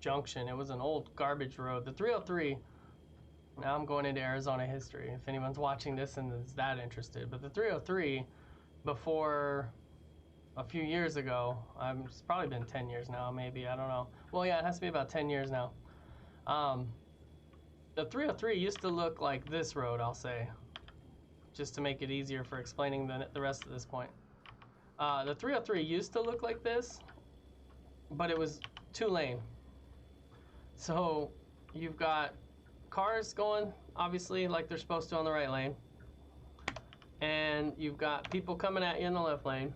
junction. It was an old garbage road. The 303, now I'm going into Arizona history, if anyone's watching this and is that interested. But the 303, before a few years ago, it's probably been 10 years now, maybe, I don't know. Well, yeah, it has to be about 10 years now. The 303 used to look like this road, I'll say, just to make it easier for explaining the rest of this point. The 303 used to look like this, but it was 2-lane. So you've got cars going, obviously, like they're supposed to on the right lane. And you've got people coming at you in the left lane.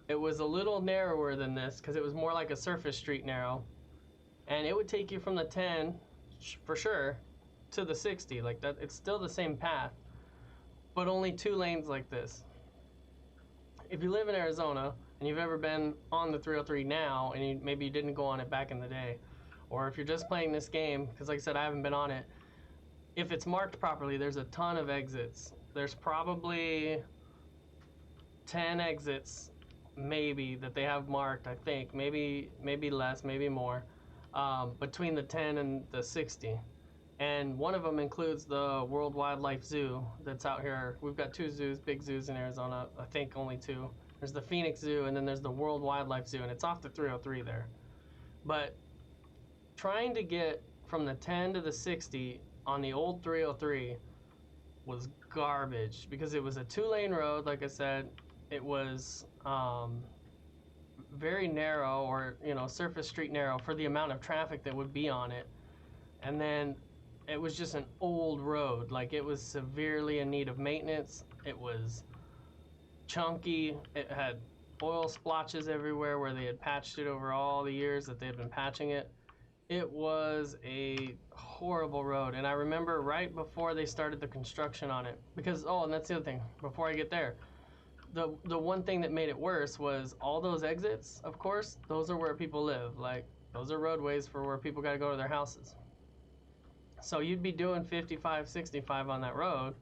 It was a little narrower than this because it was more like a surface street narrow. And it would take you from the 10, for sure, to the 60. Like that, it's still the same path, but only 2 lanes like this. If you live in Arizona and you've ever been on the 303 now, and maybe you didn't go on it back in the day, or if you're just playing this game, because like I said, I haven't been on it, if it's marked properly, there's a ton of exits. There's probably 10 exits, maybe, that they have marked, I think. Maybe less, maybe more, between the 10 and the 60. And one of them includes the World Wildlife Zoo that's out here. We've got 2 zoos, big zoos in Arizona, I think only 2. There's the Phoenix Zoo, and then there's the World Wildlife Zoo, and it's off the 303 there. But trying to get from the 10 to the 60 on the old 303 was garbage, because it was a 2-lane road, like I said. It was very narrow, or surface street narrow, for the amount of traffic that would be on it. And then it was just an old road. Like, it was severely in need of maintenance. It was chunky. It had oil splotches everywhere where they had patched it over all the years that they had been patching it. It was a horrible road. And I remember right before they started the construction on it, because, and that's the other thing, before I get there, the one thing that made it worse was all those exits, of course, those are where people live. Like, those are roadways for where people got to go to their houses. So you'd be doing 55, 65 on that road.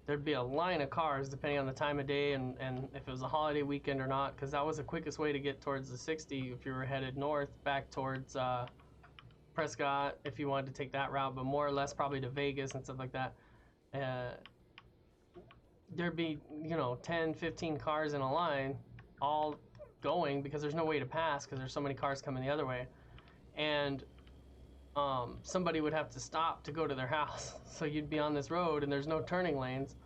There'd be a line of cars depending on the time of day and if it was a holiday weekend or not, because that was the quickest way to get towards the 60 if you were headed north, back towards Prescott, if you wanted to take that route, but more or less probably to Vegas and stuff like that. There'd be, 10, 15 cars in a line, all going, because there's no way to pass because there's so many cars coming the other way. And somebody would have to stop to go to their house. So you'd be on this road and there's no turning lanes.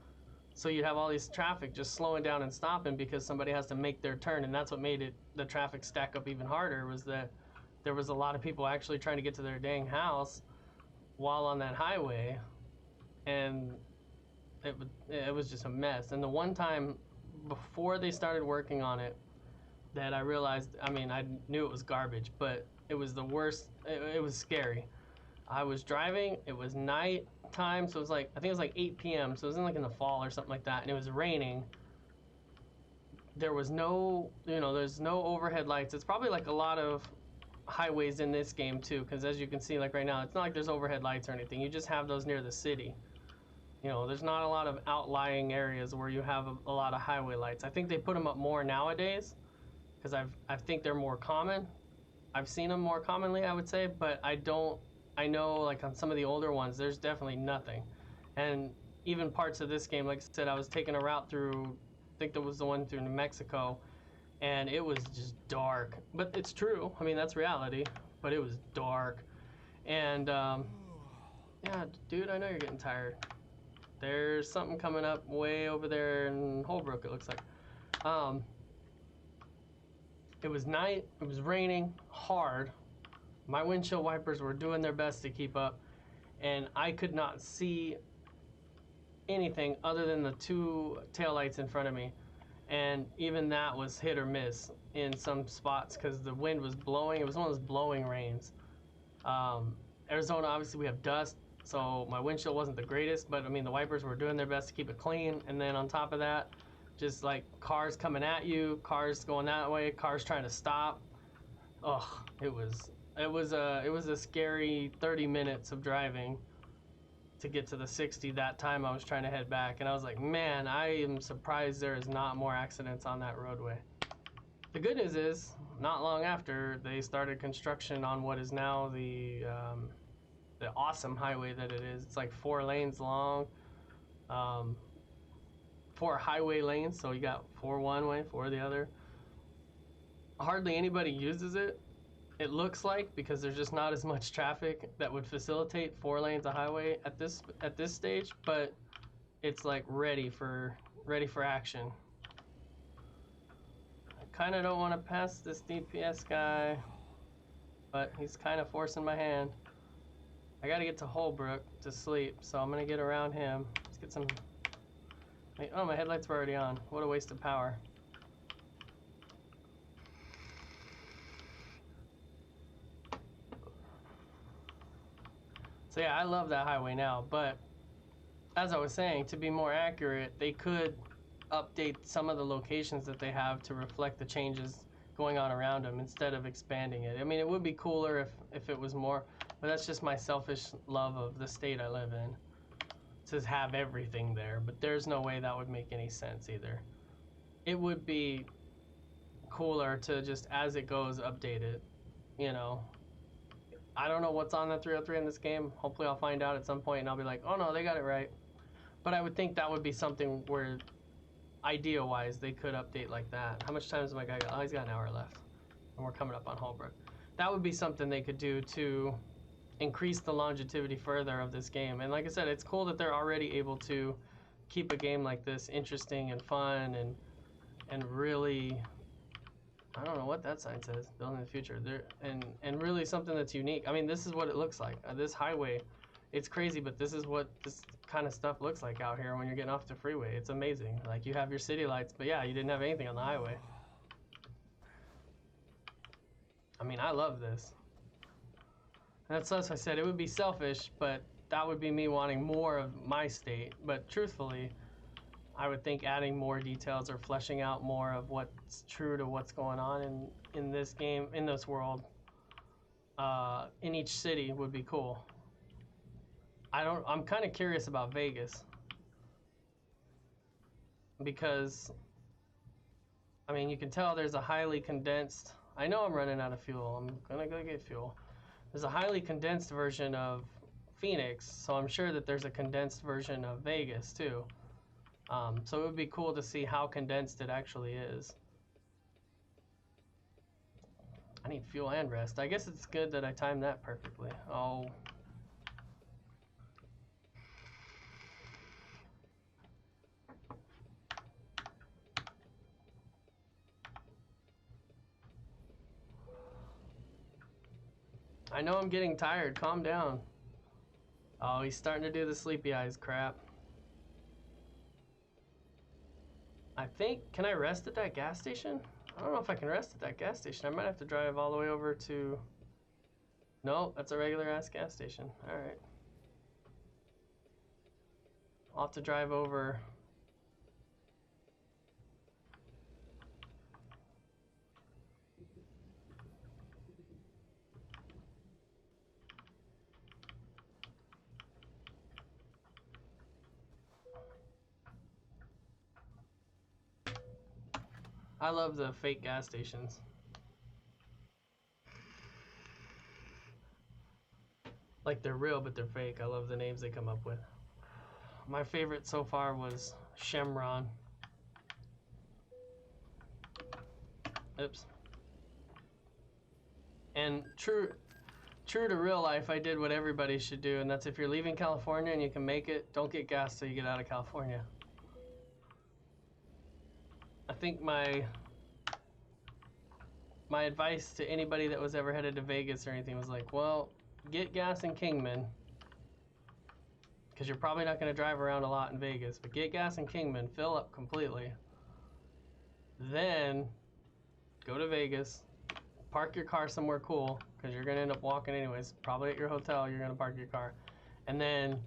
So you'd have all these traffic just slowing down and stopping because somebody has to make their turn. And that's what made the traffic stack up even harder, was that there was a lot of people actually trying to get to their dang house while on that highway. And it was just a mess. And the one time before they started working on it, that I realized, I mean, I knew it was garbage, but it was the worst. It was scary. I was driving, it was night time, so it was like, I think it was like 8 p.m., so it was like in the fall or something like that, and it was raining. There was no, there's no overhead lights. It's probably like a lot of highways in this game too, because as you can see, like right now, it's not like there's overhead lights or anything. You just have those near the city. There's not a lot of outlying areas where you have a lot of highway lights. I think they put them up more nowadays, because I think they're more common. I've seen them more commonly, I would say, but I know like on some of the older ones, there's definitely nothing. And even parts of this game, like I said, I was taking a route through, I think that was the one through New Mexico, and it was just dark. But it's true. I mean, that's reality. But it was dark. And, yeah, dude, I know you're getting tired. There's something coming up way over there in Holbrook, it looks like. It was night. It was raining hard. My windshield wipers were doing their best to keep up. And I could not see anything other than the two taillights in front of me, and even that was hit or miss in some spots because the wind was blowing. It was one of those blowing rains. Arizona, obviously we have dust, so my windshield wasn't the greatest, but I mean the wipers were doing their best to keep it clean. And then on top of that, just like cars coming at you, cars going that way, cars trying to stop. Ugh, it was a scary 30 minutes of driving to get to the 60. That time I was trying to head back, and I was like, man, I am surprised there is not more accidents on that roadway. The good news is, not long after, they started construction on what is now the awesome highway that it is. It's like 4 lanes long, 4 highway lanes, so you got 4 one way, 4 the other. Hardly anybody uses it. It looks like, because there's just not as much traffic that would facilitate 4 lanes of highway at this stage, but it's like ready for action. I kind of don't want to pass this DPS guy, but he's kind of forcing my hand. I got to get to Holbrook to sleep, so I'm gonna get around him. Let's get some. Oh, my headlights were already on. What a waste of power. So yeah, I love that highway now, but as I was saying, to be more accurate, they could update some of the locations that they have to reflect the changes going on around them instead of expanding it. I mean, it would be cooler if it was more, but that's just my selfish love of the state I live in, to have everything there. But there's no way that would make any sense either. It would be cooler to just, as it goes, update it, I don't know what's on the 303 in this game. Hopefully I'll find out at some point and I'll be like, oh no, they got it right. But I would think that would be something where, idea-wise, they could update like that. How much time has my guy got? Oh, he's got an hour left. And we're coming up on Holbrook. That would be something they could do to increase the longevity further of this game. And like I said, it's cool that they're already able to keep a game like this interesting and fun and really... I don't know what that sign says. Building the future. And really something that's unique. I mean, this is what it looks like. This highway, it's crazy, but this is what this kind of stuff looks like out here when you're getting off the freeway. It's amazing. Like, you have your city lights, but yeah, you didn't have anything on the highway. I mean, I love this. That's as I said, it would be selfish, but that would be me wanting more of my state. But truthfully, I would think adding more details or fleshing out more of what's true to what's going on in this game, in this world, in each city would be cool. I'm kind of curious about Vegas, because, I mean, you can tell there's a highly condensed, I know I'm running out of fuel, I'm gonna go get fuel. There's a highly condensed version of Phoenix, so I'm sure that there's a condensed version of Vegas too. So it would be cool to see how condensed it actually is. I need fuel and rest. I guess it's good that I timed that perfectly. Oh. I know I'm getting tired. Calm down. Oh, he's starting to do the sleepy eyes crap. I think, can I rest at that gas station? I don't know if I can rest at that gas station. I might have to drive all the way over to... No, that's a regular ass gas station. Alright. I'll have to drive over... I love the fake gas stations. Like they're real, but they're fake. I love the names they come up with. My favorite so far was Shemron. Oops. And true to real life, I did what everybody should do, and that's if you're leaving California and you can make it, don't get gas till you get out of California. I think my advice to anybody that was ever headed to Vegas or anything was like, well, get gas in Kingman, because you're probably not going to drive around a lot in Vegas, but get gas in Kingman, fill up completely, then go to Vegas, park your car somewhere cool, because you're going to end up walking anyways, probably at your hotel you're going to park your car, and then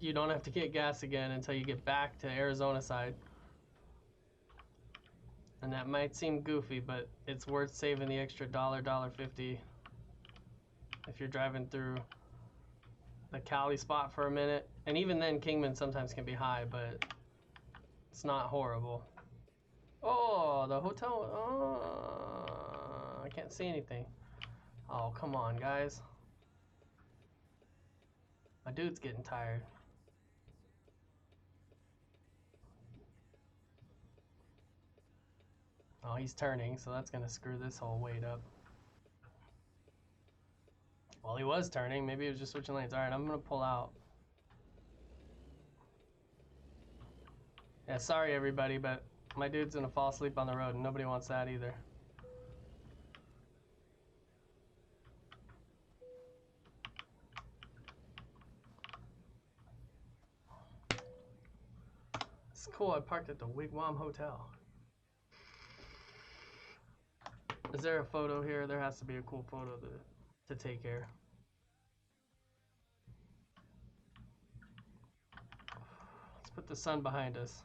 you don't have to get gas again until you get back to Arizona side. And that might seem goofy, but it's worth saving the extra $1.50 if you're driving through the Cali spot for a minute. And even then, Kingman sometimes can be high, but it's not horrible. Oh, the hotel. Oh, I can't see anything. Oh, come on, guys. My dude's getting tired. Oh, he's turning, so that's gonna screw this whole weight up. Well, he was turning. Maybe he was just switching lanes. All right, I'm gonna pull out. Yeah, sorry everybody, but my dude's gonna fall asleep on the road, and nobody wants that either. It's cool. I parked at the Wigwam Hotel. Is there a photo here? There has to be a cool photo to take here. Let's put the sun behind us.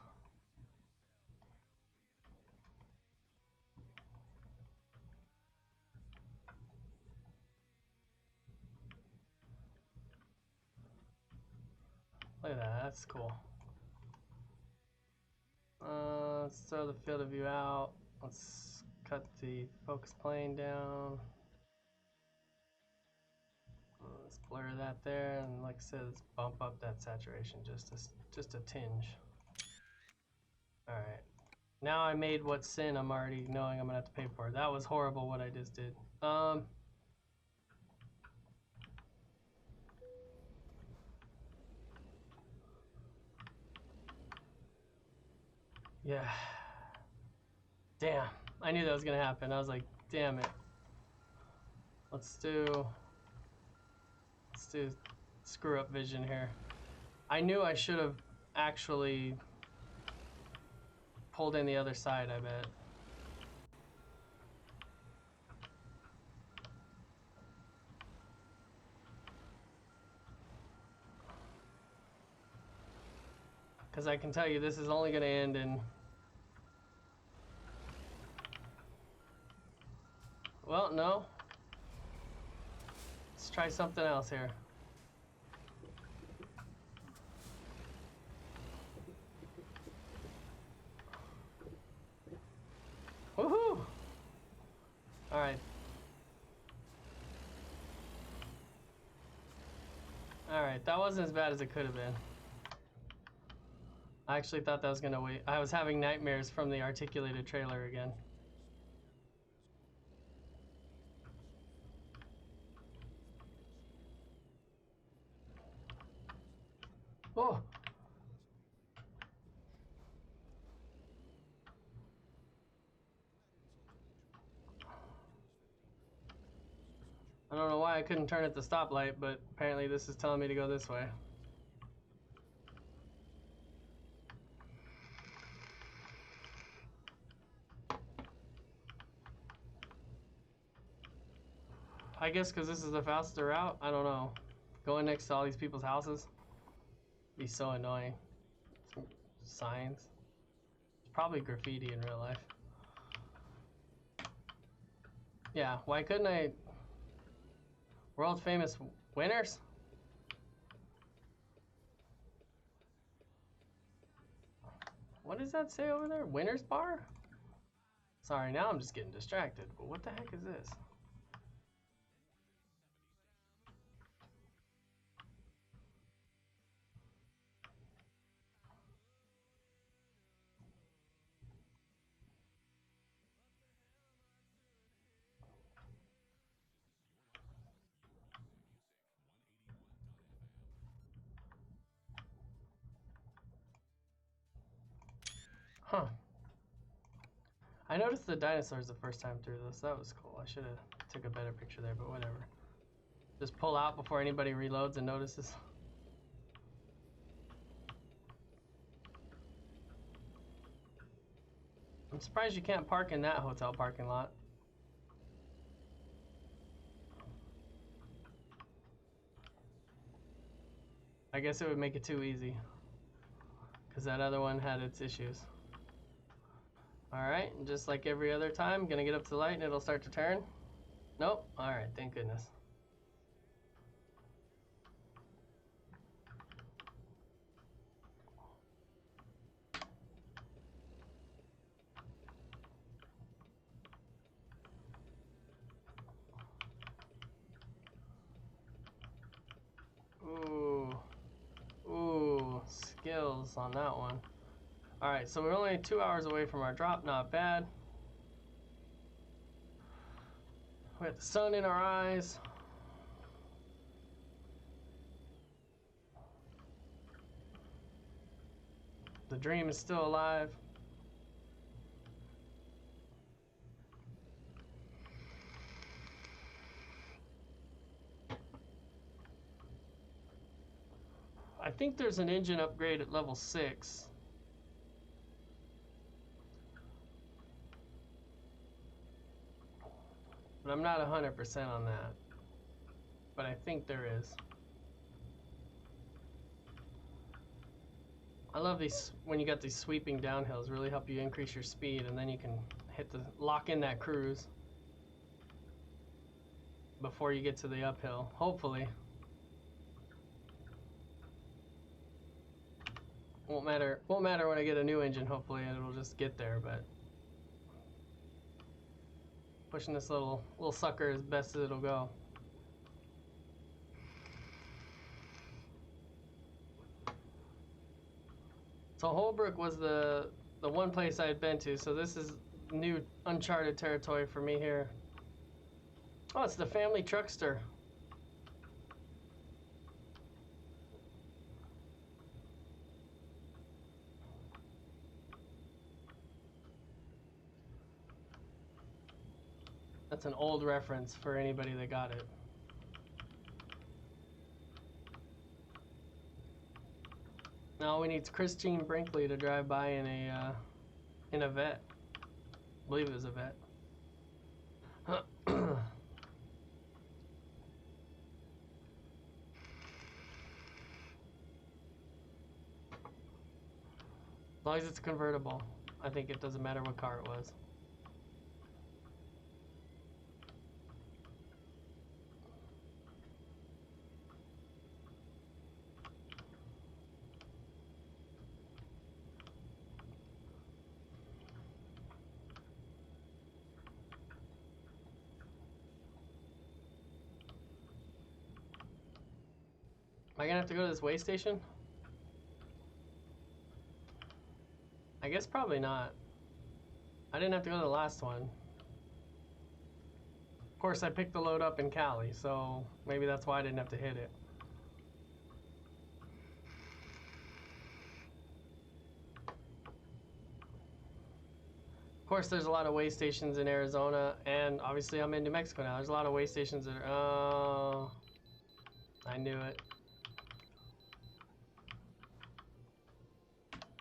Look at that, that's cool. Let's throw the field of view out. Let's cut the focus plane down. Let's blur that there, and like I said, let's bump up that saturation just a tinge. All right. Now I made what sin I'm already knowing I'm gonna have to pay for. That was horrible what I just did. Yeah. Damn. I knew that was gonna happen. I was like, damn it. Let's do screw up vision here. I knew I should have actually pulled in the other side, I bet. Because I can tell you this is only going to end in... Well, no. Let's try something else here. Woohoo! Alright. Alright, that wasn't as bad as it could have been. I actually thought that was gonna wait. I was having nightmares from the articulated trailer again. Oh! I don't know why I couldn't turn at the stoplight, but apparently this is telling me to go this way. I guess because this is the faster route. I don't know. Going next to all these people's houses be so annoying. Some signs. It's probably graffiti in real life. Yeah, why couldn't I... World famous winners? What does that say over there? Winners bar? Sorry, now I'm just getting distracted. But what the heck is this? Huh. I noticed the dinosaurs the first time through this. That was cool. I should have took a better picture there, but whatever. Just pull out before anybody reloads and notices. I'm surprised you can't park in that hotel parking lot. I guess it would make it too easy. Because that other one had its issues. Alright, just like every other time, gonna get up to the light and it'll start to turn. Nope. Alright, thank goodness. Ooh, skills on that one. Alright, so we're only 2 hours away from our drop, not bad. We got the sun in our eyes. The dream is still alive. I think there's an engine upgrade at level 6. But I'm not 100% on that. But I think there is. I love these, when you got these sweeping downhills, really help you increase your speed, and then you can lock in that cruise before you get to the uphill, hopefully. Won't matter when I get a new engine, hopefully it'll just get there, but pushing this little sucker as best as it'll go. So Holbrook was the one place I had been to, so this is new uncharted territory for me here. Oh, it's the family truckster. That's an old reference for anybody that got it. Now we need Christine Brinkley to drive by in a vet. I believe it was a vet. As long as it's convertible, I think it doesn't matter what car it was. Am I gonna have to go to this way station? I guess probably not. I didn't have to go to the last one. Of course, I picked the load up in Cali, so maybe that's why I didn't have to hit it. Of course, there's a lot of way stations in Arizona, and obviously I'm in New Mexico now. There's a lot of way stations that are... Oh, I knew it.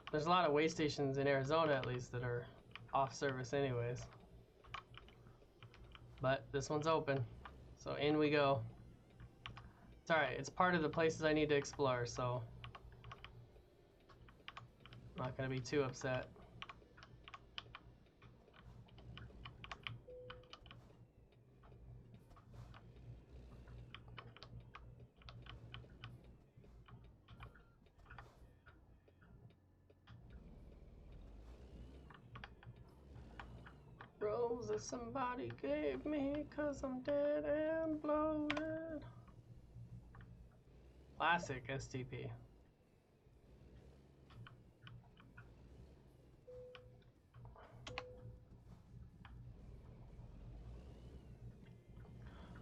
There's a lot of way stations in Arizona, at least, that are off service anyways. But this one's open. So in we go. It's alright, it's part of the places I need to explore, so I'm not gonna be too upset. Roses somebody gave me 'cause I'm dead and bloated. Classic STP.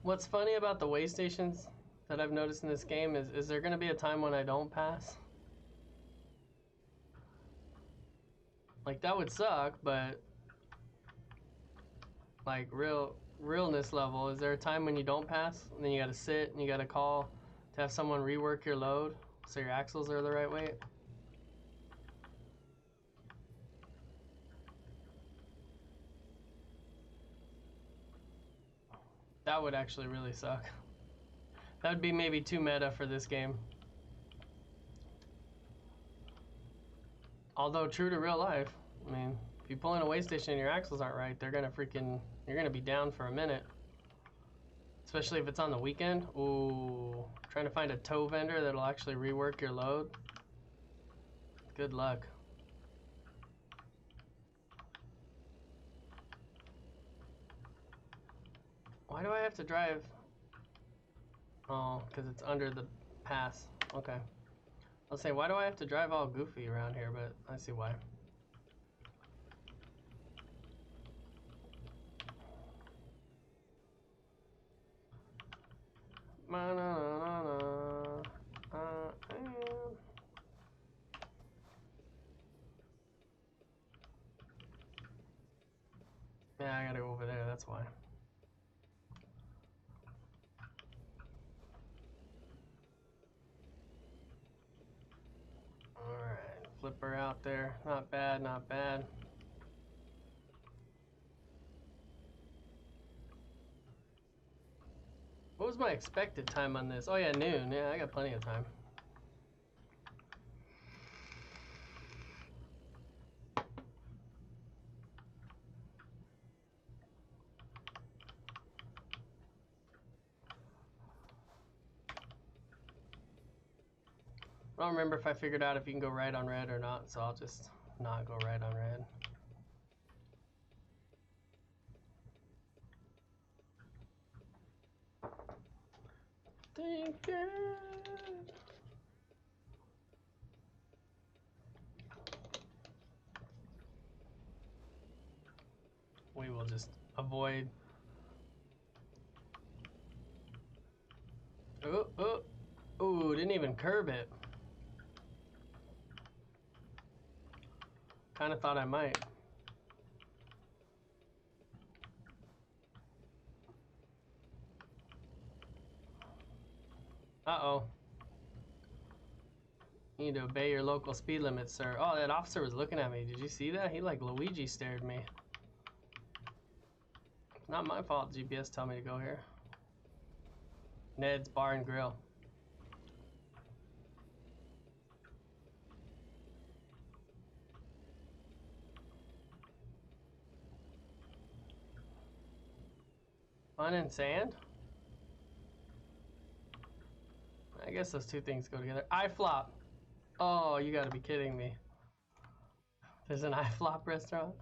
What's funny about the way stations that I've noticed in this game is there gonna be a time when I don't pass? Like that would suck, but like realness level, is there a time when you don't pass and then you gotta sit and you gotta call to have someone rework your load so your axles are the right weight? That would actually really suck. That would be maybe too meta for this game. Although true to real life, I mean, if you pull in a way station and your axles aren't right, you're gonna be down for a minute. Especially if it's on the weekend. Ooh, trying to find a tow vendor that'll actually rework your load. Good luck. Why do I have to drive? Oh, because it's under the pass. Okay. I'll say, why do I have to drive all goofy around here? But I see why. Yeah, I gotta go over there, that's why. Alright, flipper out there. Not bad, not bad. What was my expected time on this? Oh yeah, noon. Yeah, I got plenty of time. I don't remember if I figured out if you can go right on red or not, so I'll just not go right on red. Thinking. We will just avoid. Ooh, didn't even curb it. Kind of thought I might. Uh-oh. You need to obey your local speed limit, sir. Oh, that officer was looking at me. Did you see that? He like Luigi stared me. Not my fault GPS tell me to go here. Ned's Bar and Grill. Fun and sand? I guess those two things go together. iFlop. Oh, you gotta be kidding me. There's an iFlop restaurant?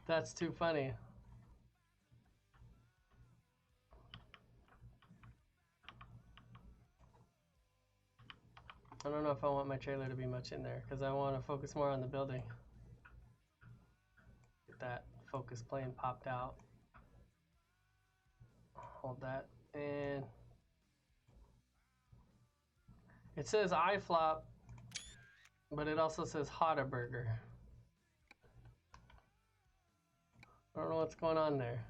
That's too funny. I don't know if I want my trailer to be much in there because I want to focus more on the building. Get that focus plane popped out. Hold that. And it says iFlop, but it also says Hotaburger. I don't know what's going on there.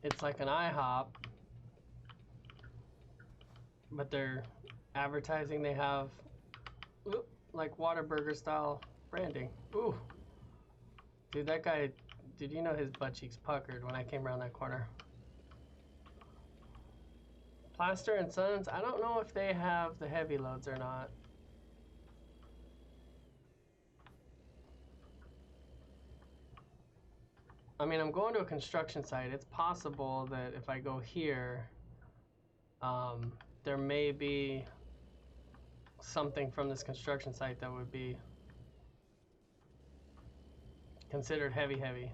It's like an IHOP, but they're advertising they have like Whataburger style branding. Ooh. Dude, that guy, did you know his butt cheeks puckered when I came around that corner? Plaster and Sons, I don't know if they have the heavy loads or not. I mean, I'm going to a construction site. It's possible that if I go here, there may be something from this construction site that would be considered heavy.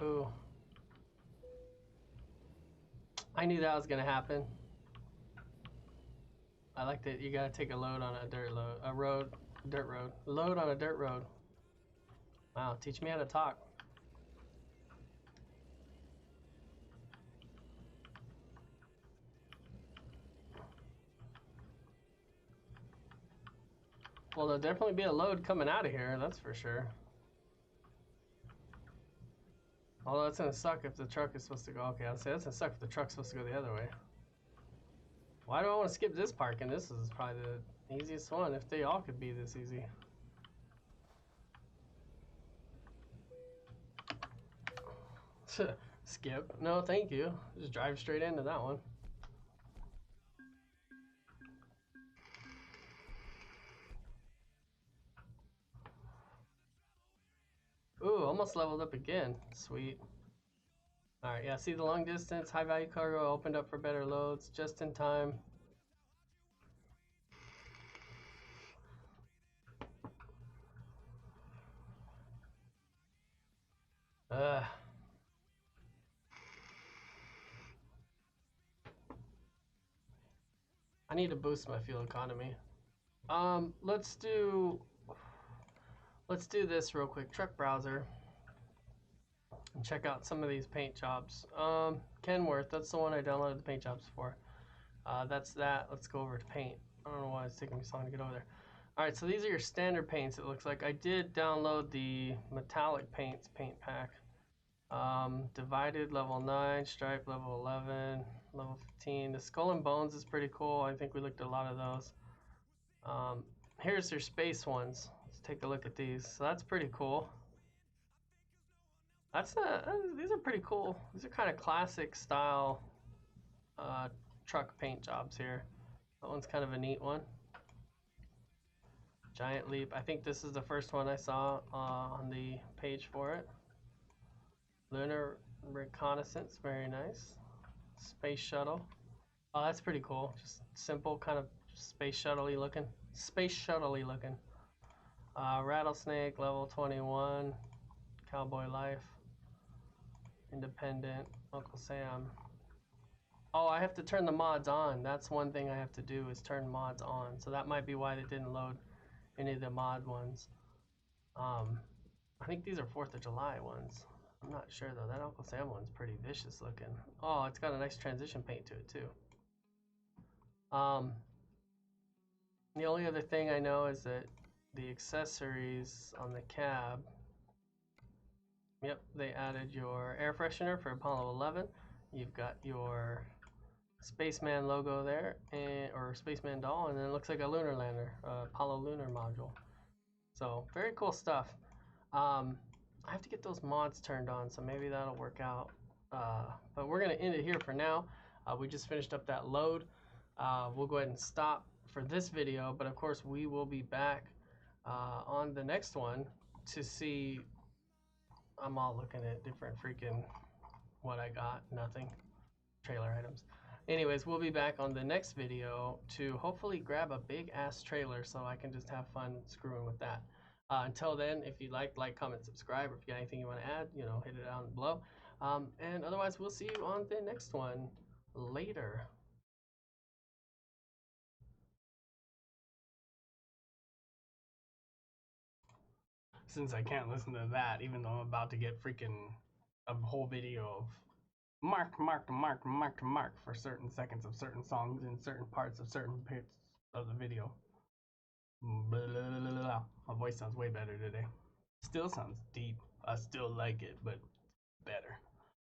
Ooh. I knew that was gonna happen. I like that you gotta take a load on a dirt road. Load on a dirt road. Wow, teach me how to talk. Well, there'll definitely be a load coming out of here, that's for sure. Although it's gonna suck if the truck is supposed to go. Okay, I'll say that's gonna suck if the truck's supposed to go the other way. Why do I want to skip this parking? This is probably the easiest one if they all could be this easy. Skip? No, thank you. Just drive straight into that one. Ooh, almost leveled up again. Sweet. Alright, yeah, see the long distance, high value cargo opened up for better loads, just in time. I need to boost my fuel economy. Let's do this real quick. Truck browser. And check out some of these paint jobs. Kenworth, that's the one I downloaded the paint jobs for. That's that. Let's go over to paint. I don't know why it's taking me so long to get over there. Alright, so these are your standard paints, it looks like. I did download the metallic paints paint pack. Divided level 9, stripe level 11, level 15. The skull and bones is pretty cool. I think we looked at a lot of those. Here's your space ones. Let's take a look at these. So that's pretty cool. These are pretty cool. These are kind of classic style truck paint jobs here. That one's kind of a neat one. Giant Leap. I think this is the first one I saw on the page for it. Lunar Reconnaissance, very nice. Space Shuttle. Oh, that's pretty cool. Just simple, kind of space shuttle-y looking. Space shuttle-y looking. Rattlesnake, level 21. Cowboy Life. Independent. Uncle Sam. Oh, I have to turn the mods on. That's one thing I have to do is turn mods on. So that might be why they didn't load any of the mod ones. I think these are 4th of July ones. I'm not sure though. That Uncle Sam one's pretty vicious looking. Oh, it's got a nice transition paint to it too. The only other thing I know is that the accessories on the cab. Yep, they added your air freshener for Apollo 11. You've got your Spaceman logo there, or Spaceman doll, and then it looks like a lunar lander, Apollo lunar module. So very cool stuff. I have to get those mods turned on, so maybe that'll work out. But we're gonna end it here for now. We just finished up that load. We'll go ahead and stop for this video, but of course we will be back on the next one to see. I'm all looking at different freaking what I got, nothing, trailer items. Anyways, we'll be back on the next video to hopefully grab a big ass trailer so I can just have fun screwing with that. Until then, if you like, comment, subscribe, or if you got anything you want to add, you know, hit it down below. And otherwise, we'll see you on the next one later. Since I can't listen to that, even though I'm about to get freaking a whole video of mark for certain seconds of certain songs in certain parts of certain bits of the video. Blah, blah, blah, blah. My voice sounds way better today. Still sounds deep. I still like it, but better.